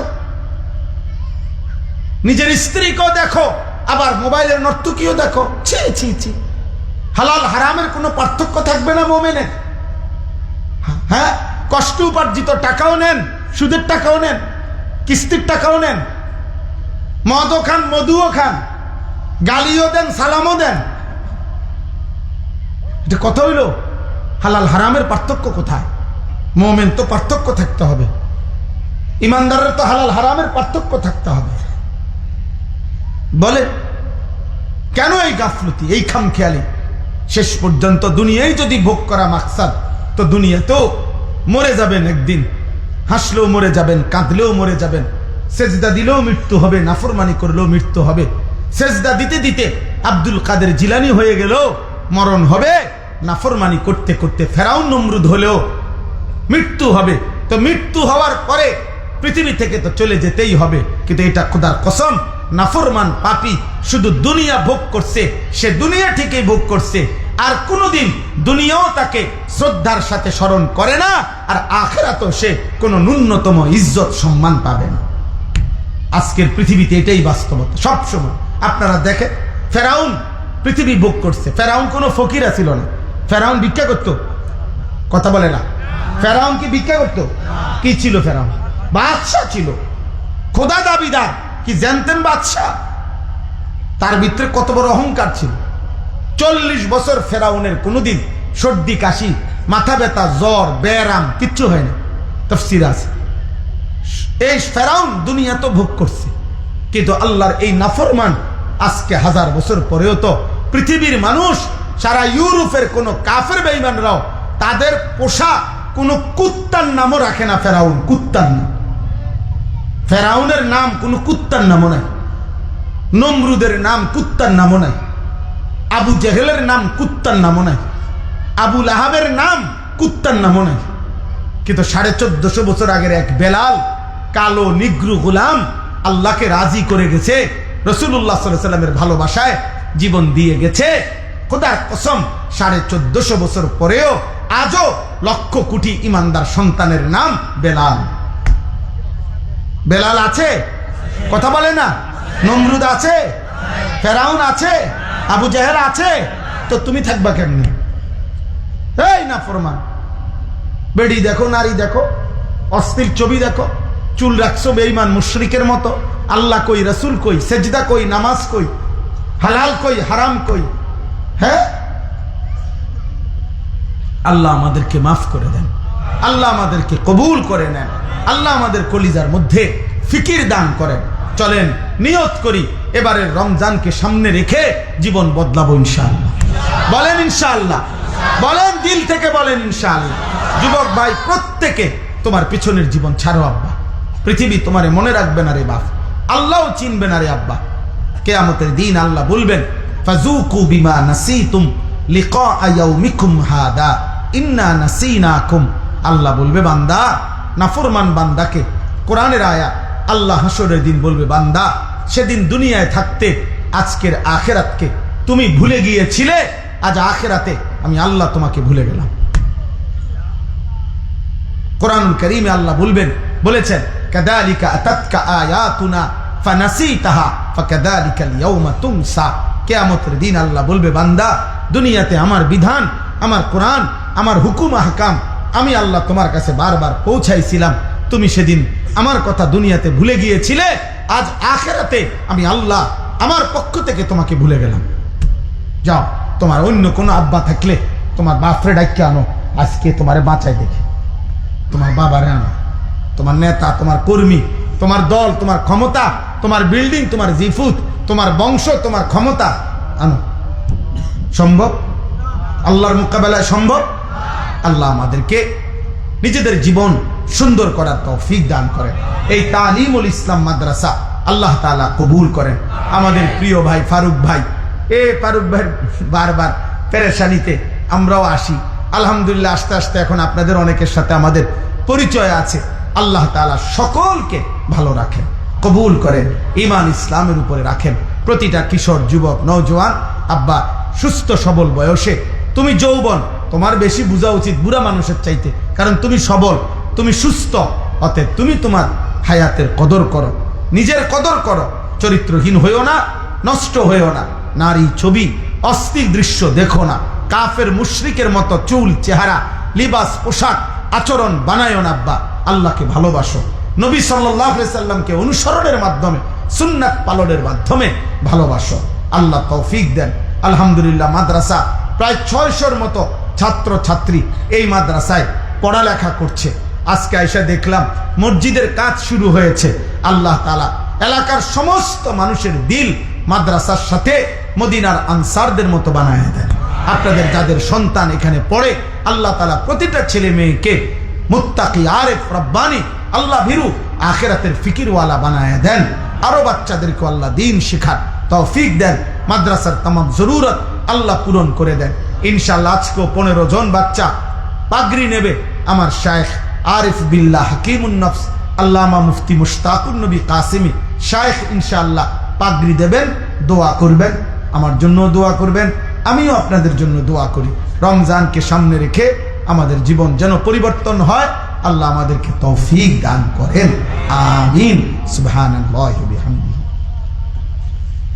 নিজের স্ত্রীকেও দেখো, আবার মোবাইলের নর্তকীও দেখো। ছি ছি ছি, হালাল হারামের কোনো পার্থক্য থাকবে না মোমেনের। হ্যাঁ, কষ্ট উপার্জিত টাকাও নেন, সুদের টাকাও নেন, কিস্তির টাকাও নেন, মদও খান, মধুও খান, গালিও দেন, সালামও দেন। এটা কথা হইল? হালাল হারামের পার্থক্য কোথায়? মোমেন তো পার্থক্য থাকতে হবে, ইমানদারের তো হালাল হারামের পার্থক্য থাকতে হবে। বলে কেন এই গাফলতি, এই খামখেয়ালি? শেষ পর্যন্ত দুনিয়ায় যদি ভোগ করা মাকসাদ, তো দুনিয়াতেও মরে যাবেন একদিন। হাসলেও মরে যাবেন, কাঁদলেও মরে যাবেন, সেজদা দিলেও মৃত্যু হবে, নাফরমানি করলেও মৃত্যু হবে। সেজদা দিতে দিতে আব্দুল কাদের জিলানী হয়ে গেলেও মরণ হবে, নাফরমানি করতে করতে ফেরাউন নমরুদ হলেও মৃত্যু হবে। তো মৃত্যু হওয়ার পরে পৃথিবী থেকে তো চলে যেতেই হবে। কিন্তু এটা খোদার কসম, নাফরমান পাপী শুধু দুনিয়া ভোগ করছে, সে দুনিয়া ঠিকই ভোগ করছে, আর কোনোদিন দুনিয়াও তাকে শ্রদ্ধার সাথে স্মরণ করে না, আর আখিরাতেও সে কোনো ন্যূনতম ইজ্জত সম্মান পাবে না। আজকের পৃথিবীতে এটাই বাস্তবতা সবসময়। আপনারা দেখেন, ফেরাউন পৃথিবী ভোগ করছে। ফেরাউন কোনো ফকিরা ছিল না, ফেরাউন ভিক্ষা করত। কথা বলে না? ফেরাউন কি ভিক্ষা করত? কি ছিল ফেরাউন? বাদশাহ ছিল, খোদা দাবিদার, কি জানতেন বাদশাহ? তার ভিতরে কত বড় অহংকার ছিল। 40 বছর ফেরাউনের কোনোদিন সর্দি কাশি, মাথা ব্যথা, জ্বর, ব্যারাম কিচ্ছু হয় না। তাফসীর আছে। এই ফেরাউন দুনিয়া তো ভোগ করছে, কিন্তু আল্লাহর এই নাফরমান আজকে 1000 বছর পরেও তো পৃথিবীর মানুষ, সারা ইউরোপের কোন কাফের বেঈমানরাও তাদের পোষা কোন কুত্তার নামও রাখে না। ফেরাউন কুত্তার নাম, ফেরাউনের নাম কোন কুত্তার নামও নাই, নমরুদের নাম কুত্তার নামও নাই, আবু জেহেলের নাম কুত্তার নামও নাই, আবু লাহাবের নাম কুত্তার নামও নাই। কিন্তু 1450 বছর আগের এক বেলাল, কালো নিগ্রু গোলাম, আল্লাহকে রাজি করে গেছে, রাসূলুল্লাহ সাল্লাল্লাহু আলাইহি ওয়াসাল্লামের ভালোবাসায় জীবন দিয়ে গেছে। খোদার কসম, 1450 বছর পরেও আজও লক্ষ কোটি ইমানদার সন্তানের নাম বেলাল। বেলাল আছে? কথা বলে না? নমরুদ আছে, ফেরাউন আছে, আবু জেহেল আছে, তো তুমি থাকবা কেমনি? এই না ফরমান, বেড়ি দেখো, নারী দেখো, অস্থির ছবি দেখো, চুল রাখছো বেঈমান মুশরিকের মতো। আল্লাহ কই, রাসূল কই, সেজদা কই, নামাজ কই, হালাল কই, হারাম কই? হ্যাঁ, আল্লাহ আমাদেরকে মাফ করে দেন, আল্লাহ আমাদেরকে কবুল করে নেন, আল্লাহ আমাদের কলিজার মধ্যে ফিকির দান করেন। চলেন নিয়ত করি, এবারের রমজানকে সামনে রেখে জীবন বদলাবো ইনশাআল্লাহ। বলেন ইনশাআল্লাহ, বলেন দিল থেকে বলেন ইনশাআল্লাহ। যুবক ভাই, প্রত্যেকে তোমার পিছনের জীবন ছাড়ো আব্বা, পৃথিবী তোমারে মনে রাখবে না রে বাপ, আল্লাহও চিনবে না রে আব্বা। কিয়ামতের দিন আল্লাহ বলবেন, ফাযুকু বিমা নাসিতুম লিকা ইয়াউমিকুম হাদা ইন্না নাসিনাকুম। আল্লাহ বলবে, বান্দা, নাফরমান বান্দাকে, কোরআনের আয়াত, আল্লাহ হাসরের দিন বলবে, বান্দা, সেদিন দুনিয়ায় থাকতে আজকের আখিরাতকে তুমি ভুলে গিয়েছিলে, আজ আখিরাতে আমি আল্লাহ তোমাকে ভুলে গেলাম। কোরআনুল কারীমে আল্লাহ বলেছেন, কাযালিকা আতাতকা আয়াতুনা ফানাসিতাহা ফাকাযালিকাল ইয়াউমা তুনসা। কিয়ামতের দিন আল্লাহ বলবে, বান্দা, দুনিয়াতে আমার বিধান, আমার কোরআন, আমার হুকুম আহকাম আমি আল্লাহ তোমার কাছে বারবার পৌঁছাইছিলাম, তুমি সেদিন আমার কথা দুনিয়াতে ভুলে গিয়েছিলে, আজ আখিরাতে আমি আল্লাহ আমার পক্ষ থেকে তোমাকে ভুলে গেলাম। যাও, তোমার অন্য কোনো আব্বা থাকলে তোমার বাপরে ডাইকে আনো, আজকে তোমারে বাঁচাই দেখে। তোমার বাবারে আনো, তোমার নেতা, তোমার কর্মী, তোমার দল, তোমার ক্ষমতা, তোমার বিল্ডিং, তোমার জিফুত, তোমার বংশ, তোমার ক্ষমতা আনো। সম্ভব? আল্লাহর মোকাবেলায় সম্ভব? আল্লাহ আমাদেরকে নিজেদের জীবন সুন্দর করার তৌফিক দান করেন। এই তালিমুল ইসলাম মাদ্রাসা আল্লাহ তাআলা কবুল করেন। আমাদের প্রিয় ভাই ফারুক ভাই, ফারুক ভাই বারবার পেরেশানিতে আমরাও আসি, আলহামদুলিল্লাহ আস্তে আস্তে এখন আপনাদের অনেকের সাথে আমাদের পরিচয় আছে। আল্লাহ তাআলা সকলকে ভালো রাখেন, কবুল করেন, ঈমান ইসলামের উপরে রাখেন। প্রতিটা কিশোর, যুবক, নওজোয়ান আব্বা, সুস্থ সবল বয়সে তুমি যৌবন, তোমার বেশি বোঝা উচিত বুড়া মানুষের চাইতে, কারণ তুমি সবল, তুমি সুস্থ। অতএব তুমি তোমার হায়াতের কদর করো, নিজের কদর করো, চরিত্রহীন হইও না, নষ্ট হইও না। নারী, ছবি, অস্থির দৃশ্য দেখো না। কাফের মুশরিকের মতো চুল, চেহারা, লিবাস, পোশাক, আচরণ বানায়ো না আব্বা। আল্লাহকে ভালোবাসো, নবী সাল্লাল্লাহু আলাইহি সাল্লামকে অনুসরণের মাধ্যমে, সুন্নাত পালনের মাধ্যমে ভালোবাসো। আল্লাহ তৌফিক দেন। আলহামদুলিল্লাহ, মাদ্রাসা প্রায় 600-র মতো ছাত্র ছাত্রী এই মাদ্রাসায় পড়ালেখা করছে। আজকে আইসা দেখলাম মসজিদের কাজ শুরু হয়েছে। আল্লাহ তাআলা এলাকার সমস্ত মানুষের দিল মাদ্রাসার সাথে মদিনার আনসারদের মতো বানায় দেন। আপনাদের যাদের সন্তান এখানে পড়ে, আল্লাহ তাআলা প্রতিটা ছেলে মেয়েকে মুত্তাকি, আরেফ, রব্বানি, আল্লাহ ভীরু, আখিরাতের ফিকিরওয়ালা বানায় দেন। আরো বাচ্চাদেরকে আল্লাহ দ্বীন শিখার তৌফিক দেন। মাদ্রাসার तमाम জরুরত আল্লাহ পূরণ করে দেন ইনশাআল্লাহ। আজকেও 15 জন বাচ্চা পাগড়ি নেবে। আমার শায়েখ আরিফ বিল্লাহ হাকিমুন নফস আল্লামা মুফতি মুশতাকুন নবী কাসিমি শায়েখ ইনশাআল্লাহ পাগড়ি দেবেন। দোয়া করবেন, আমার জন্য দোয়া করবেন, আমিও আপনাদের জন্য দোয়া করি। রমজানকে সামনে রেখে আমাদের জীবন যেন পরিবর্তন হয়, আল্লাহ আমাদেরকে তৌফিক দান করেন। আমিন। সুবহানাল্লাহি ওয়া বিহামদিহি,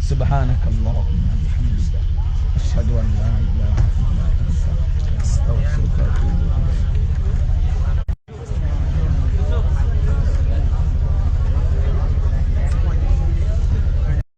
সুবহানাকাল্লাহুম্মা ওয়া বিহামদিকা, আশহাদু আন লা ইলাহা ইল্লা আনতা।